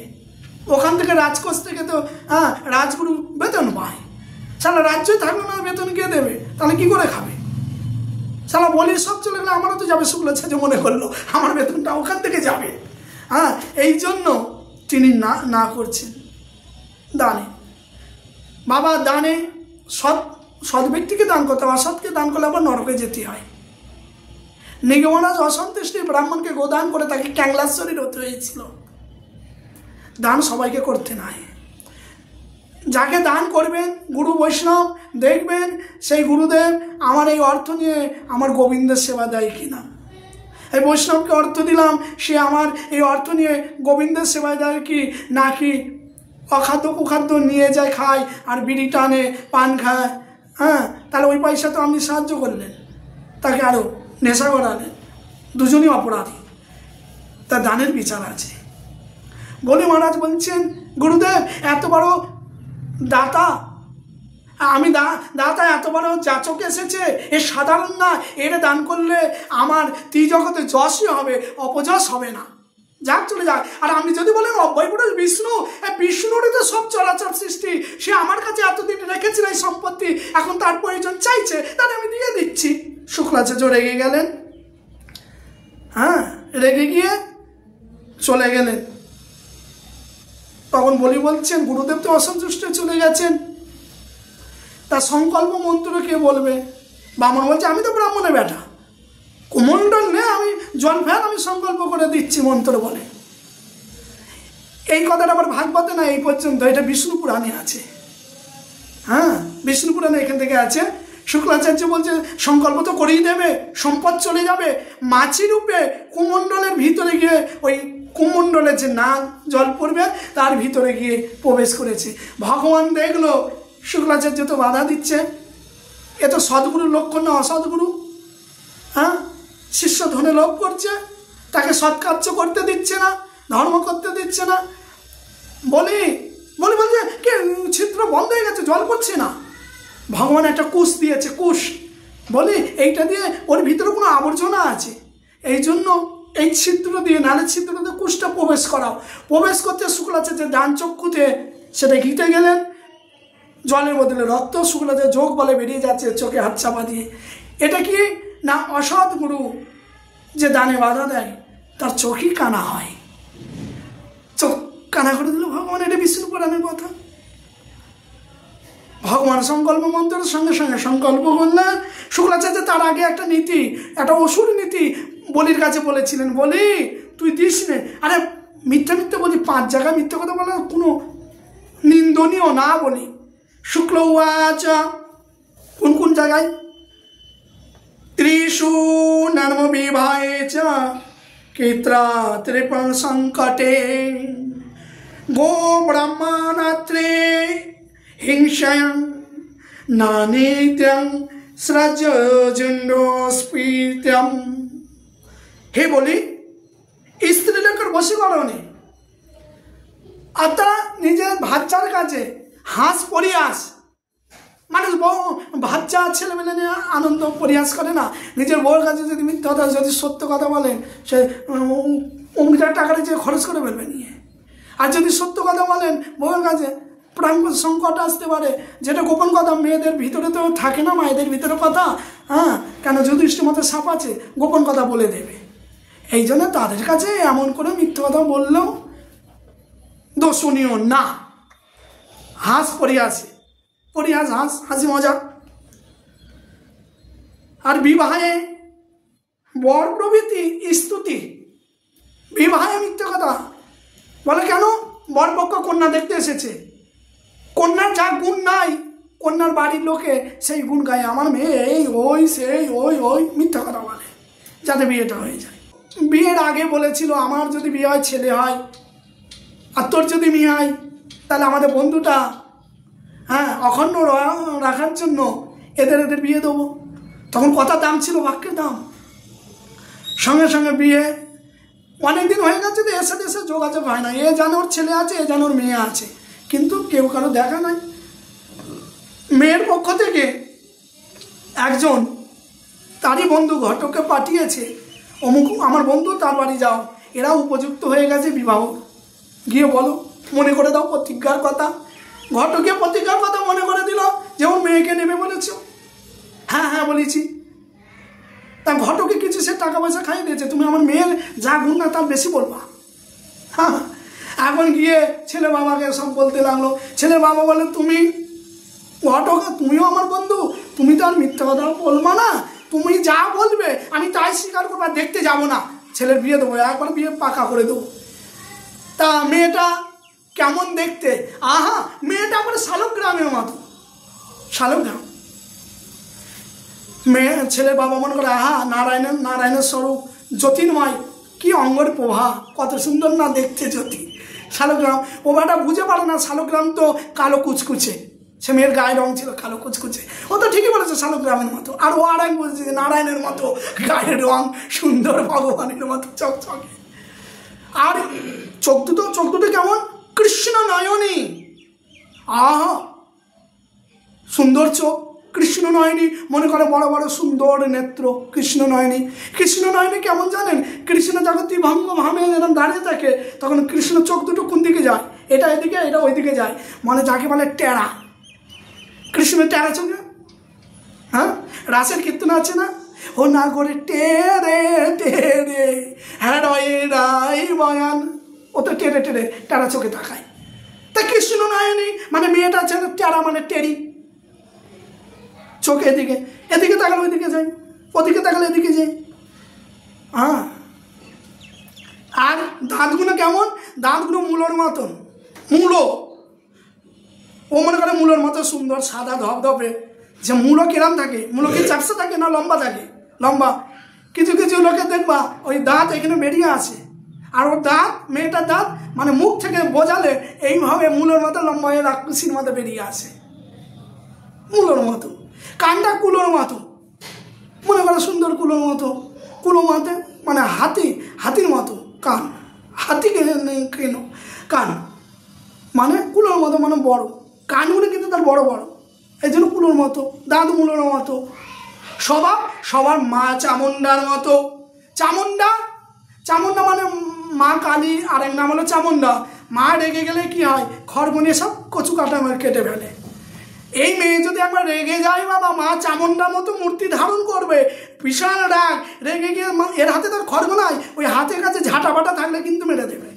ওখান থেকে রাজকোষ থেকে তো রাজগুরু বেতন পায়। সালা রাজ্যই থাকবে না, বেতন কে দেবে? তাহলে কি করে খাবে? সালা বলির সব চলে গেলে আমারও তো যাবে। শুক্লাচার্য মনে করলো আমার বেতনটা ওখান থেকে যাবে। এই জন্য তিনি না করছেন দানে। বাবা দানে সৎ ব্যক্তিকে দান করতে, অসৎকে দান করলে আবার নরকে যেতে হয়। নিগম মহারাজ অসন্তুষ্টি ব্রাহ্মণকে গোদান করে তাকে ক্যাংলাশ্বরী হতে হয়েছিল। দান সবাইকে করতে নাই। যাকে দান করবেন গুরু বৈষ্ণব, দেখবেন সেই গুরুদেব আমার এই অর্থ নিয়ে আমার গোবিন্দের সেবা দেয় কিনা। এই বৈষ্ণবকে অর্থ দিলাম, সে আমার এই অর্থ নিয়ে গোবিন্দের সেবা দেয় কি নাকি অখাদ্য কুখাদ্য নিয়ে যায়, খায় আর বিড়ি টানে, পান খায়। তাহলে ওই পয়সা তো আপনি সাহায্য করলেন, তাকে আরও নেশা করালেন, দুজনই অপরাধী। তা দানের বিচার আছে। বলি মহারাজ বলছেন গুরুদেব এত বড় দাতা, আমি দাতা এত বড় যাচক এসেছে, এ সাধারণ না, এটা দান করলে আমার ত্রিজগতে যশই হবে, অপযশ হবে না। যাক চলে যাক। আর আপনি যদি বলেন অব্যয় পুরুষ বিষ্ণু, বিষ্ণুরই তো সব চরাচর সৃষ্টি, সে আমার কাছে এতদিন রেখেছিল এই সম্পত্তি, এখন তার প্রয়োজন চাইছে, তাহলে আমি দিয়ে দিচ্ছি। শুক্লাচার্য রেগে গেলেন, রেগে গিয়ে চলে গেলেন। তখন বলি বলছেন গুরুদেব তো অসন্তুষ্ট চলে গেছেন, তার সংকল্প মন্ত্র কে বলবে? ব্রাহ্মণ বলছে আমি তো ব্রাহ্মণের বেটা, কুমণ্ডল নে, আমি জল ফেল, আমি সংকল্প করে দিচ্ছি মন্ত্র বলে। এই কথাটা আবার ভাগবতে না এই পর্যন্ত, এটা বিষ্ণু পুরাণে আছে। বিষ্ণু পুরাণে এখান থেকে আছে। শুক্লাচার্য বলছে সংকল্প তো করেই দেবে, সম্পদ চলে যাবে। মাছি রূপে কুমণ্ডলের ভিতরে গিয়ে ওই কুমণ্ডলের যে নাক জল পড়বে তার ভিতরে গিয়ে প্রবেশ করেছে। ভগবান দেখলো শুক্লাচার্য তো বাধা দিচ্ছে, এ তো সদ্গুরুর লক্ষণ না, অসদ্গুরু। শিষ্য ধনে লোভ করছে, তাকে সৎকার্য করতে দিচ্ছে না, ধর্ম করতে দিচ্ছে না। বলি বলছে কে ছিদ্র বন্ধ হয়ে গেছে, জল পড়ছে না। ভগবান একটা কুশ দিয়েছে, কুশ বলি এইটা দিয়ে ওর ভিতরে কোনো আবর্জনা আছে, এই জন্য এই ছিদ্র দিয়ে, নালের ছিদ্র দিয়ে কুশটা প্রবেশ করাও। প্রবেশ করতে শুক্লাচার্য ডান চক্ষুতে সেটা ঘিটে গেলেন, জলের বদলে রক্ত, শুক্লাচার্য যোগ বলে বেরিয়ে যাচ্ছে চোখে হাত চাপা দিয়ে। এটা কি না অসৎ গুরু যে দানে বাধা দেয় তার চোখই কানা হয়, চোখ কানা করে দিল ভগবান। এটা বিষ্ণু পুরাণের কথা। ভগবান সংকল্প মন্ত্রের সঙ্গে সঙ্গে সংকল্প করলেন। শুক্লাচার্য তার আগে একটা নীতি, একটা অসুর নীতি বলির কাছে বলেছিলেন, বলি তুই দিস নে। আরে মিথ্যা মিথ্যা বলি, 5 জায়গায় মিথ্যা কথা বলার কোনো নিন্দনীয় না বলি। শুক্ল উবাচ, কোন কোন জায়গায়? ত্রিষু নর্ম বিবাহে চ ক্ষেত্রা ত্রিপণ সংকটে গো ব্রহ্মানাত্রে হিংসায়ং নানিত্যং স্রজজুণ্ডস্ফীত্যং। হে বলি, স্ত্রীলোকের বশীকরণে আর তারা নিজের বাচ্চার কাছে হাস পরিহাস, মানুষ বউ বাচ্চা ছেলেমেলে নিয়ে আনন্দ পরিহাস করে না, নিজের বউয়ের কাছে যদি মিথ্যা কথা, যদি সত্য কথা বলেন সে অমুকটার টাকাটা যে খরচ করে ফেলবে নিয়ে। আর যদি সত্য কথা বলেন বউয়ের কাছে প্রাণ সংকট আসতে পারে, যেটা গোপন কথা মেয়েদের ভিতরে তো থাকে না, মায়েদের ভিতরে কথা। হ্যাঁ, কেন যুধিষ্ঠির মতো সাপ আছে, গোপন কথা বলে দেবে। এই জন্য তাদের কাছে এমন করে মিথ্যা কথা বললেও দোষণীয় না। হাস পরিহাসে, পরিহাস হাস, হাসি মজা। আর বিবাহে বর প্রভৃতি স্তুতি, বিবাহে মিথ্যা কথা বলে কেন? বরপক্ষ কন্যা দেখতে এসেছে, কন্যার যা গুণ নাই কন্যার বাড়ির লোকে সেই গুণ গায়ে, আমার মেয়ে এই ওই সেই ওই ওই, মিথ্যা কথা বলে যাতে বিয়েটা হয়ে যায়। বিয়ের আগে বলেছিল আমার যদি বিয়ে হয় ছেলে হয়, আর তোর যদি মেয়ে হয় তাহলে আমাদের বন্ধুটা হ্যাঁ অখণ্ড রাখার জন্য এদের বিয়ে দেবো। তখন কথা দাম ছিল, বাক্যের দাম। সঙ্গে সঙ্গে বিয়ে, অনেকদিন হয়ে গেছে তো এর সাথে এসে যোগাযোগ হয় না। এ জানে ওর ছেলে আছে, এ জানে ওর মেয়ে আছে, কিন্তু কেউ কারো দেখা নাই। মেয়ের পক্ষ থেকে একজন তারই বন্ধু ঘটককে পাঠিয়েছে, অমুক আমার বন্ধু, তার বাড়ি যাও, এরা উপযুক্ত হয়ে গেছে বিবাহ, গিয়ে বলো, মনে করে দাও প্রতিজ্ঞার কথা। ঘটকে প্রতিজ্ঞার কথা মনে করে দিল, যেমন মেয়েকে নেবে বলেছ। হ্যাঁ হ্যাঁ বলেছি। তা ঘটকে কিছু সে টাকা পয়সা খাইয়ে দিয়েছে, তুমি আমার মেয়ের যা গুণ না তার বেশি বলবা। হ্যাঁ, এখন গিয়ে ছেলে বাবাকে সব বলতে লাগলো। ছেলে বাবা বলে, তুমি ঘটক, তুমিও আমার বন্ধু, তুমি তো আর মিথ্যা কথা বলবা না, তুমি যা বলবে আমি তাই স্বীকার করবো, আর দেখতে যাবো না, ছেলের বিয়ে দেবো, একবার বিয়ে পাকা করে দেবো। তা মেয়েটা কেমন দেখতে? আহা, মেয়েটা আমার শালগ্রামের মতো, শালগ্রাম। মেয়ে ছেলে বাবা মনে করে আহা নারায়ণের স্বরূপ, জ্যোতির্ময়, কি অঙ্গর প্রভা, কত সুন্দর না দেখতে জ্যোতি। শালগ্রাম, ও বেটা বুঝে পারে না শালগ্রাম তো কালো কুচকুচে, সে মেয়ের গায়ের রং ছিল কালো কুচকুচে। ও তো ঠিকই বলেছে শালগ্রামের মতো, আর ও আর এক বলছে নারায়ণের মতো গায়ের রং, সুন্দর ভগবানের মতো চকচকে। আর চোখ দুটো কেমন? কৃষ্ণ নয়নী, আহা সুন্দর চোখ, কৃষ্ণ নয়নী, মনে করে বড় বড় সুন্দর নেত্র, কৃষ্ণ নয়নী। কৃষ্ণ নয়নী কেমন জানেন? কৃষ্ণ যখন ত্রিভঙ্গ ভাবে এরকম দাঁড়িয়ে থাকে, তখন কৃষ্ণ চোখ দুটো কোন দিকে যায়? এটা এদিকে, এটা ওইদিকে যায়, মানে যাকে বলে টেরা। কৃষ্ণ টেরা চোখে। হ্যাঁ, রাসের কীর্তন আছে না, ও না করে টেরে টেরে হ্যাঁ রাই বয়ান, ও তো টেরে টেরে টেরা চোখে তাকায়। তা কৃষ্ণ নয়নী মানে মেয়েটা আছে না, টেরা মানে টেরি, চোখ এদিকে, এদিকে তাকালে ওইদিকে যাই, ওদিকে তাকালে এদিকে যাই। হ্যাঁ, আর দাঁতগুলো কেমন? দাঁতগুলো মূলোর মতন, মূলো, ও মনে করে মূলোর মতো সুন্দর সাদা ধপধপে। যে মূলো কিরাম থাকে, মূলো কি চাপসা থাকে না লম্বা থাকে? লম্বা। কিছু কিছু লোকে দেখবা ওই দাঁত এখানে বেরিয়ে আসে, আর ওর দাঁত, মেয়েটার দাঁত মানে মুখ থেকে বোঝালে এইভাবে মূলোর মতো লম্বা হয়ে রাক্ষসীর মতো বেরিয়ে আসে, মূলোর মতো। কানটা কুলোর মতো, মনে করো সুন্দর কুলোর মতো, কুলো মতো মানে হাতির মতো কান, হাতি কেন কান মানে কুলোর মতো, মানে বড় কানগুলো কিন্তু তার বড় বড়, এই জন্য কুলোর মতো, দাদু মুলোর মতো স্বভাব, সবার মা চামুন্ডার মতো। চামুন্ডা, চামুন্ডা মানে মা কালী, আরেক নাম হলো চামুন্ডা। মা রেগে গেলে কি হয়, খড়গ নিয়ে সব কচু কাটা কেটে ফেলে। এই মেয়ে যদি একবার রেগে যায় বাবা, মা চামুন্ডার মতো মূর্তি ধারণ করবে, বিশাল রাগ, রেগে গিয়ে এর হাতে তার খড়গ নাই, ওই হাতের কাছে ঝাঁটা বাটা থাকলে কিন্তু মেরে দেবে।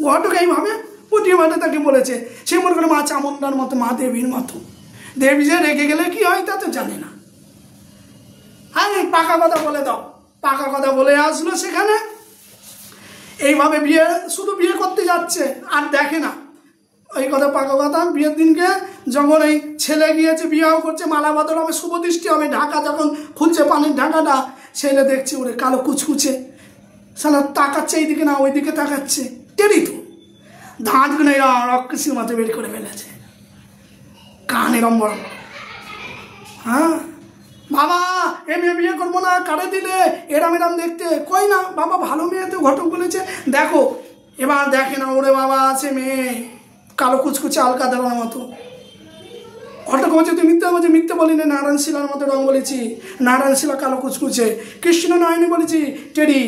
ঘটক এইভাবে পুটিয়ে মাঠে তাকে বলেছে, সে মনে করে মা চামুন্ডার মতো, মা দেবীর মতো। দেবী যে রেগে গেলে কি হয় তা তো জানে না। হ্যাঁ, পাকা কথা বলে দাও, পাকা কথা বলে আসলো সেখানে। এইভাবে বিয়ে, শুধু বিয়ে করতে যাচ্ছে আর দেখে না ওই কথা, পাকা কথা। বিয়ের দিনকে যখন এই ছেলে গিয়েছে, বিয়েও করছে, মালা বদল হবে, শুভ দৃষ্টি হবে, ঢাকা যখন খুলছে পানির ঢাকাটা, ছেলে দেখছে ওরে কালো কুচকুচে, সালা তাকাচ্ছে এইদিকে না ওইদিকে তাকাচ্ছে, টেরি তো দাঁতগুলো রক্সির মতো বের করে ফেলেছে, কান এরম বড়। হ্যাঁ, বাবা এ মেয়ে বিয়ে করবো না, কারে দিলে, এরাম এরাম দেখতে। কই না বাবা, ভালো মেয়ে তো, ঘটক বলেছে দেখো। এবার দেখে না, ওরে বাবা আছে মেয়ে কালো কুচকুচে আলকা দেওয়ার মতো। ঘটক বলছে তুই মিথ্যা বলছে, মিথ্যে বলিনি, নারায়ণ শিলার মতো রঙ বলেছি, নারায়ণ শিলা কালো কুচকুচে। কৃষ্ণ নয়নি বলেছি, টেরি,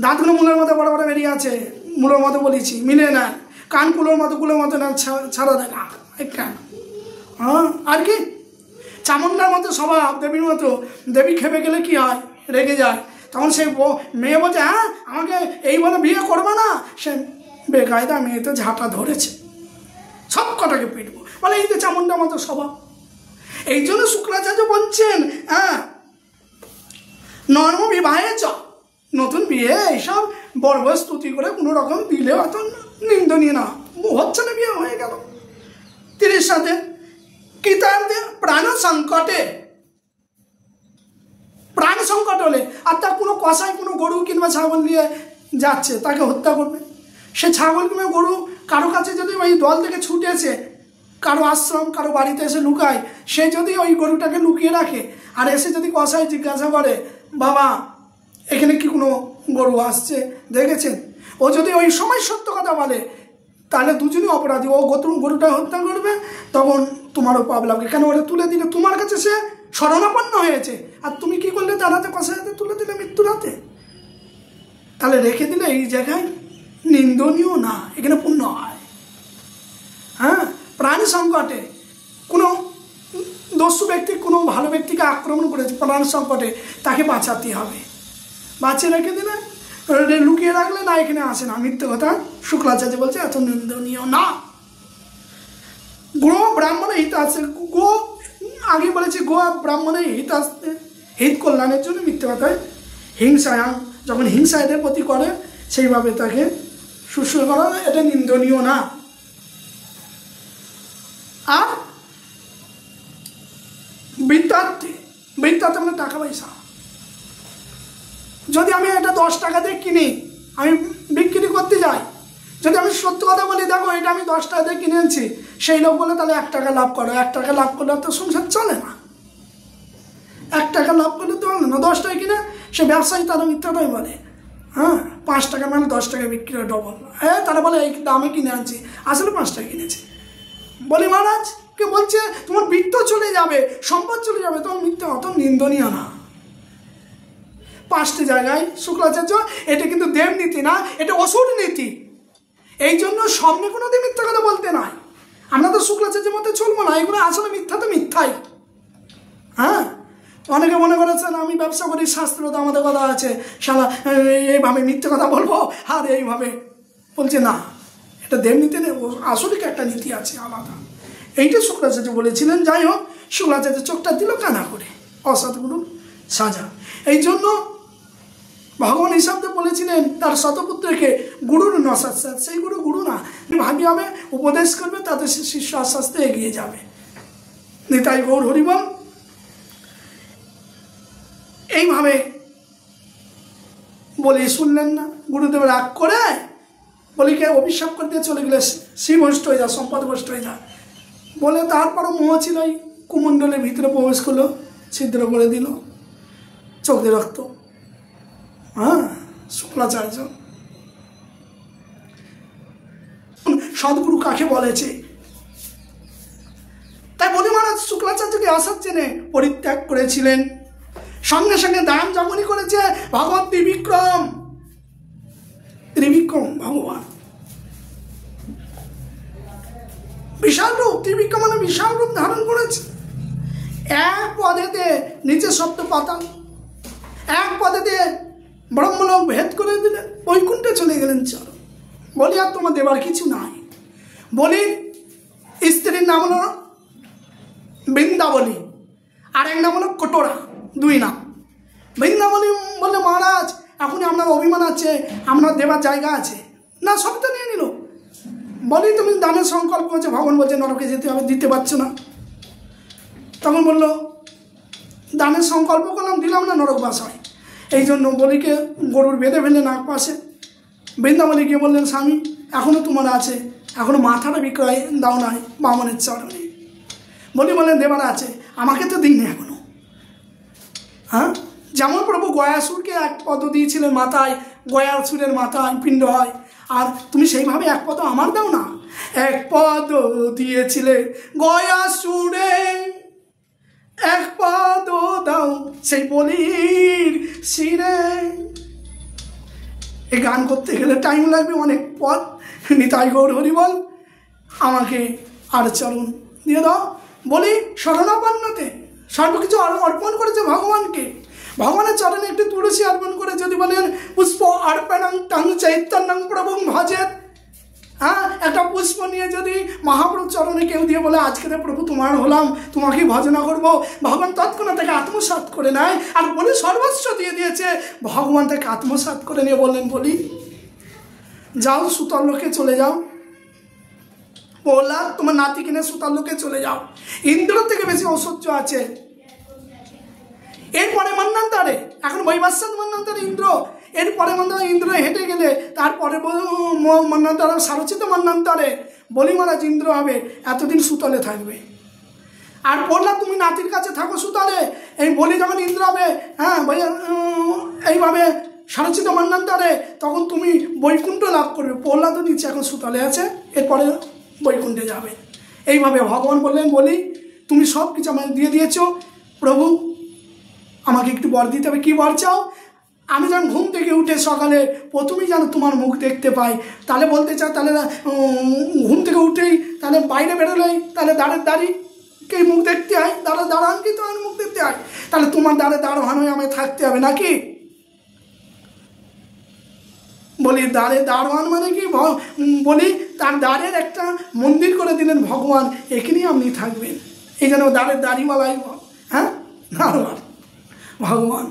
দাঁতগুলো মূলের মতো বড় বড় বেরিয়ে আছে, মূলের মতো বলেছি, মিলে না। কান কুলোর মতো না, ছাড়া দেয় না কেন। হ্যাঁ, আর কি চামুন্ডার মতো স্বভাব, দেবীর মতো। দেবী খেপে গেলে কি হয়, রেগে যায়, তখন সেই মেয়ে বলছে হ্যাঁ আমাকে এই বলে বিয়ে করবে না। সে বেকায়দা মেয়ে তো ঝাঁটা ধরেছে, সব কটাকে পিটবো বলে, এই যে চামুন্ডার মতো স্বভাব। এই জন্য শুক্রাচার্য বলছেন হ্যাঁ, নর্ম বিবাহে চ, নতুন বিয়ে এইসব বড় বড় স্তুতি করে কোনো রকম দিলে অত নিন্দনীয় না। হচ্ছে না, বিয়ে হয়ে গেল 30 সাথে। কি তার প্রাণ সংকটে, প্রাণ সংকট হলে, আর তার কোনো কসাই কোনো গরু কিংবা ছাগল নিয়ে যাচ্ছে, তাকে হত্যা করবে। সে ছাগল কিংবা গরু কারো কাছে যদি ওই দল থেকে ছুটেছে, কারো আশ্রম কারো বাড়িতে এসে লুকায়, সে যদি ওই গরুটাকে লুকিয়ে রাখে, আর এসে যদি কসাই জিজ্ঞাসা করে বাবা এখানে কি কোনো গরু আসছে দেখেছেন, ও যদি ওই সময় সত্য কথা বলে, তাহলে দুজনই অপরাধী। ও গরুটা হত্যা করবে, তখন তোমারও পাপ লাগবে, কেন ওরা তুলে দিলে তোমার কাছে সে শরণাপন্ন হয়েছে, আর তুমি কি করলে তার হাতে কষাই হাতে তুলে দিলে মৃত্যুর হাতে। তাহলে রেখে দিলে এই জায়গায় নিন্দনীয় না, এখানে পুণ্য হয়। হ্যাঁ, প্রাণ সংকটে কোনো দস্যু ব্যক্তি কোনো ভালো ব্যক্তিকে আক্রমণ করেছে, প্রাণ সংকটে তাকে বাঁচাতে হবে, বাঁচিয়ে রেখে দিলে, লুকিয়ে রাখলে না এখানে আসে না, মিথ্যে কথা। শুক্রাচার্য বলছে এত নিন্দনীয় না। গো ব্রাহ্মণের হিত আছে, গো আগে বলেছি গো ব্রাহ্মণের হিত আসতে, হিত কল্যাণের জন্য মিথ্যে কথায় হিংসায়, যখন হিংসা এদের প্রতি করে সেইভাবে তাকে শুশ্রূষা করা, এটা নিন্দনীয় না। আর বৃত্তার্থে, বৃত্তার্থে মানে টাকা পয়সা, যদি আমি এটা 10 টাকা দিয়ে কিনি, আমি বিক্রি করতে যাই, যদি আমি সত্য কথা বলি দেখো এটা আমি 10 টাকা দিয়ে কিনে আনছি, সেই লোক বলে তাহলে 1 টাকা লাভ করো, 1 টাকা লাভ করলে তো সংসার চলে না, 1 টাকা লাভ করলে তো হবে না। 10 টাকা কিনে সে ব্যবসায়ী তারা মিথ্যাটাই বলে, হ্যাঁ 5 টাকা মানে 10 টাকা বিক্রি হয় ডবল। হ্যাঁ, তারা বলে এই দামে কিনে আনছি, আসলে 5 টাকা কিনেছে। বলি মহারাজ কে বলছে তোমার বৃত্ত চলে যাবে, সম্পদ চলে যাবে, তোমার মিথ্যা, অত নিন্দনীয় না। 5টি জায়গায় শুক্রাচার্য, এটা কিন্তু দেবনীতি না, এটা অসুর নীতি। এই জন্য সামনে কোনোদিন মিথ্যা কথা বলতে নাই। আমরা তো শুক্রাচার্যের মধ্যে চলবো না, এগুলো আসলে মিথ্যা তো মিথ্যাই। হ্যাঁ, অনেকে মনে করেছেন আমি ব্যবসা করি, শাস্ত্র তো আমাদের কথা আছে, সারা এইভাবে মিথ্যে কথা বলবো আর এইভাবে বলছে না, এটা দেবনীতি নেই, আসলে একটা নীতি আছে আলাদা। এইটা শুক্রাচার্য বলেছিলেন। যাই হোক, শুক্রাচার্য চোখটা দিল কানা করে, অসৎগুরু সাজা। এই জন্য ভগবান হিসাবে বলেছিলেন তার শতপুত্রকে গুরুর নসাৎসাৎ, সেই গুরু না, ভাবি হবে উপদেশ করবে, তাতে শিষ্য আস্তে আস্তে এগিয়ে যাবে। নিতাই গৌর হরিবল। এইভাবে বলি শুনলেন না, গুরুদেব রাগ করে বলিকে অভিশাপ করে দিয়ে চলে গেলে শ্রী ভ্রষ্ট হয়ে যা, সম্পদ ভ্রষ্ট হয়ে যা বলে, তারপরও মোহ ছিল, ওই কুমণ্ডলের ভিতরে প্রবেশ করলো, ছিদ্র করে দিল, চোখ দিয়ে রক্ত। হ্যাঁ, শুক্রাচার্য সদ্গুরু কাকে বলেছে, শুক্রাচার্যকে আসার জেনে পরিত্যাগ করেছিলেন। সঙ্গে সঙ্গে দান যখনই করেছে ভগবান ত্রিবিক্রম ভগবান বিশাল রূপ, ত্রিবিক্রম মানে বিশাল রূপ ধারণ করেছে। এক পদেতে নিচে সপ্ত পাতাল, এক পদেতে ব্রহ্মলোক ভেদ করে দিলেন, বৈকুণ্ঠে চলে গেলেন। চলো বলি আর তোমার দেবার কিছু নাই। বলির স্ত্রীর নাম হলো বৃন্দাবলী, আর এক নাম হলো কটোরা, দুই নাম। বৃন্দাবলী বললে মহারাজ এখনই আপনার অভিমান আছে, আপনার দেবার জায়গা আছে না, সবটা নিয়ে নিল। বলি তুমি দানের সংকল্প হচ্ছে, ভগবান বলছে নরকে যেতে হবে, দিতে পারছো না। তখন বললো দানের সংকল্প করলাম, দিলাম না, নরকবাস হয়। এই জন্য বলিকে গরুর বেঁধে ফেললেন নাক পাশে। বৃন্দাবলী গিয়ে বললেন স্বামী এখনও তোমার আছে, এখনও মাথাটা বিক্রয় দাও নাই বামনের চরণে। বলি বললেন দেবার আছে, আমাকে তো দিই না এখনো। হ্যাঁ, যেমন প্রভু গয়াসুরকে এক পদ দিয়েছিলেন মাথায়, গয়াসুরের মাথায় পিণ্ড হয়, আর তুমি সেইভাবে এক পদ আমার দাও না। এক পদ দিয়েছিলে গয়াসুরে, এক পদ দাও সেই বলির শিরে। এই গান করতে গেলে টাইম লাগবে, অনেক পথ। নিতাই গৌর হরি বল, আমাকে আর চরণ দিয়ে দাও। বলি শরণাপন্নতে সর্বকিছু অর্পণ করেছে ভগবানকে। ভগবানের চরণে একটু তুলসী অর্পণ করে যদি বলেন পুষ্প অর্পণং তং চৈতন্যং প্রভুং ভজেত, হ্যাঁ, একটা পুষ্প নিয়ে যদি মহাপ্রভু চরণে কেউ দিয়ে বলে আজকে প্রভু তোমার হলাম, তোমাকেই ভজনা করবো, ভগবান তৎক্ষণাৎ তাকে আত্মসাৎ করে নেয়। আর বলি সর্বস্ব দিয়ে দিয়েছে, ভগবান তাকে আত্মসাৎ করে নিয়ে বললেন বলি যাও সুতল লোকে চলে যাও, বললাম তোমার নাতি কিনে সুতল লোকে চলে যাও। ইন্দ্র থেকে বেশি ঐশ্বর্য আছে। এরপরে মন্বন্তরে, এখন বৈবস্বত মন্বন্তরে ইন্দ্র, এরপরে ইন্দ্র হেঁটে গেলে তারপরে মন্বন্তরে সারচিত মন্বন্তরে বলি মহারাজ ইন্দ্র হবে, এতদিন সুতলে থাকবে। আর বললাম তুমি নাতির কাছে থাকো সুতলে, এই বলি যখন ইন্দ্র হবে, হ্যাঁ এইভাবে সারচিত মন্বন্তরে, তখন তুমি বৈকুণ্ঠ লাভ করবে। প্রহ্লাদ তো নিচে এখন সুতলে আছে, এরপরে বৈকুণ্ঠে যাবে। এইভাবে ভগবান বললেন বলি তুমি সব কিছু আমাকে দিয়ে দিয়েছো, প্রভু আমাকে একটু বর দিতে হবে। কী বর চাও? আমি যখন ঘুম থেকে উঠে সকালে প্রথমেই যেন তোমার মুখ দেখতে পাই। তাহলে বলতে চাও তাহলে ঘুম থেকে উঠেই তাহলে বাইরে বেরোলেই তাহলে দাঁড়িয়েকেই মুখ দেখতে হয়, দাঁড়ানকেই তোমার মুখ দেখতে হয়, তাহলে তোমার দাঁড়ান হয়ে আমায় থাকতে হবে নাকি? বলি দারোয়ান মানে কি? বলি তার দ্বারের একটা মন্দির করে দিলেন ভগবান, এখানেই আপনি থাকবেন। এই জন্য দাড়িমালাই, হ্যাঁ, দারোয়ান ভগবান।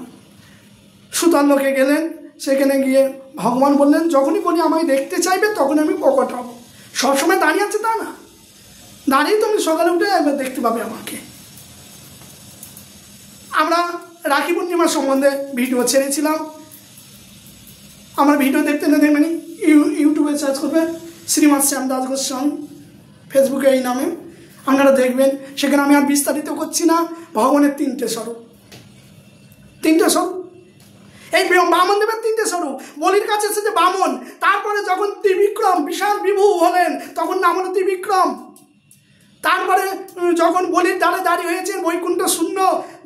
সুতল লোকে গেলেন, সেখানে গিয়ে ভগবান বললেন যখনই বলি আমায় দেখতে চাইবে তখন আমি প্রকট হব। সবসময় দাঁড়িয়ে আছে তা না, দাঁড়িয়ে তুমি সকালে উঠে একবার দেখতে পাবে আমাকে। আমরা রাখি পূর্ণিমার সম্বন্ধে ভিডিও ছেড়েছিলাম, আমার ভিডিও দেখতে না দেখবেন ইউটিউবে সার্চ করবে শ্রীমৎ শ্যামদাস গোস্বামী, ফেসবুকে এই নামে আপনারা দেখবেন। সেখানে আমি আর বিস্তারিত করছি না। ভগবানের তিনটে স্বরূপ, এই বামন দেবের তিনটে স্বরূপ। বলির কাছে এসেছে বামন, তারপরে যখন ত্রিবিক্রম বিশাল বিভু হলেন তখন নাম হলো ত্রিবিক্রম। তারপরে যখন বলির দ্বারে দাঁড়িয়ে হয়েছে বৈকুণ্ঠ শূন্য,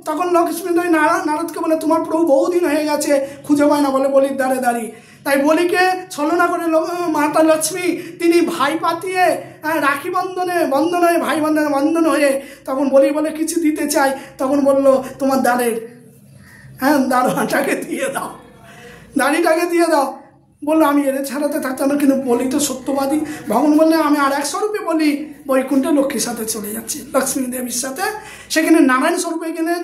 তখন লক্ষ্মী নারদকে বলে তোমার প্রভু বহুদিন হয়ে গেছে, খুঁজে পায় না, বলে বলির দ্বারে দাঁড়িয়ে। তাই বলিকে ছলনা করে মাতা লক্ষ্মী তিনি ভাই পাতিয়ে রাখি বন্ধন হয়ে ভাই বন্ধন হয়ে তখন বলে কিছু দিতে চাই, তখন বলল তোমার দ্বারের, হ্যাঁ, দারোয়ানটাকে দিয়ে দাও, দাড়িটাকে দিয়ে দাও। বললো আমি এর ছাড়াতে থাকতাম না, কিন্তু বলি তো সত্যবাদী। ভগবান বললে আমি আর এক স্বরূপে বলি বৈকুণ্ঠে লক্ষ্মীর সাথে চলে যাচ্ছি, লক্ষ্মী দেবীর সাথে। সেখানে নারায়ণ স্বরূপে গেলেন,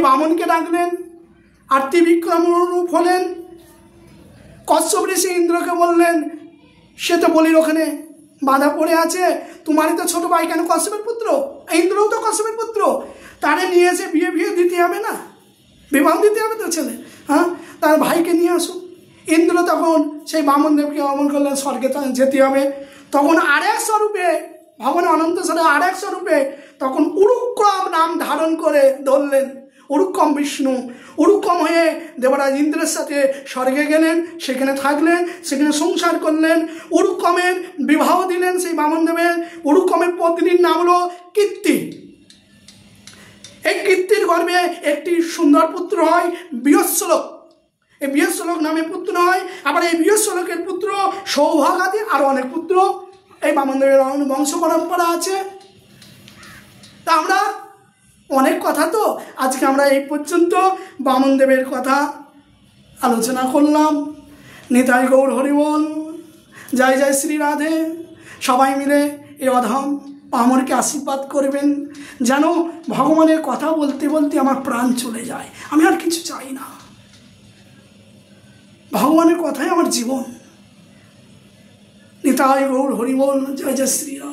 বামনকে ডাকলেন, আর ত্রিবিক্রম রূপ হলেন। কশ্যপ ঋষি ইন্দ্রকে বললেন, সে তো বলির ওখানে বাধা পড়ে আছে, তোমারই তো ছোটো ভাই কেন কশ্যপের পুত্র, ইন্দ্রও তো কশ্যপের পুত্র, তারে নিয়ে এসে বিয়ে দিতে হবে না, বিবাহ দিতে হবে তো ছেলে, হ্যাঁ, তার ভাইকে নিয়ে আসুন। ইন্দ্র তখন সেই বামন দেবকে অমন করলেন, স্বর্গে যেতে হবে। তখন আরেক স্বরূপে ভগবান অনন্ত স্বরে আরেক স্বরূপে তখন উরুক্রম নাম ধারণ করে ধরলেন, উরুক্রম বিষ্ণু। উরুক্রম হয়ে দেবরাজ ইন্দ্রের সাথে স্বর্গে গেলেন, সেখানে থাকলেন, সেখানে সংসার করলেন। উরুক্রমের বিবাহ দিলেন সেই বামন দেবের। উরুক্রমের পত্নীর নাম হলো কীর্তি। এই কীর্তির গর্ভে একটি সুন্দর পুত্র হয় বৃহস্বলোক। এই বৃহস্বলোক নামে পুত্র হয়। আবার এই বৃহস্বলোকের পুত্র সৌভাগাদি আরও অনেক পুত্র এই বামনদেবের বংশ পরম্পরা আছে। তা আমরা অনেক কথা, তো আজকে আমরা এই পর্যন্ত বামনদেবের কথা আলোচনা করলাম। নিতাই গৌর হরিবল, জয় জয় শ্রী রাধে। সবাই মিলে এই অধম পামরকে আশীর্বাদ করবেন, যেন ভগবানের কথা বলতে বলতে আমার প্রাণ চলে যায়। আমি আর কিছু চাই না, ভগবানের কথাই আমার জীবন। নিতাই গৌর হরিবল, জয় জয় শ্রী রাধে।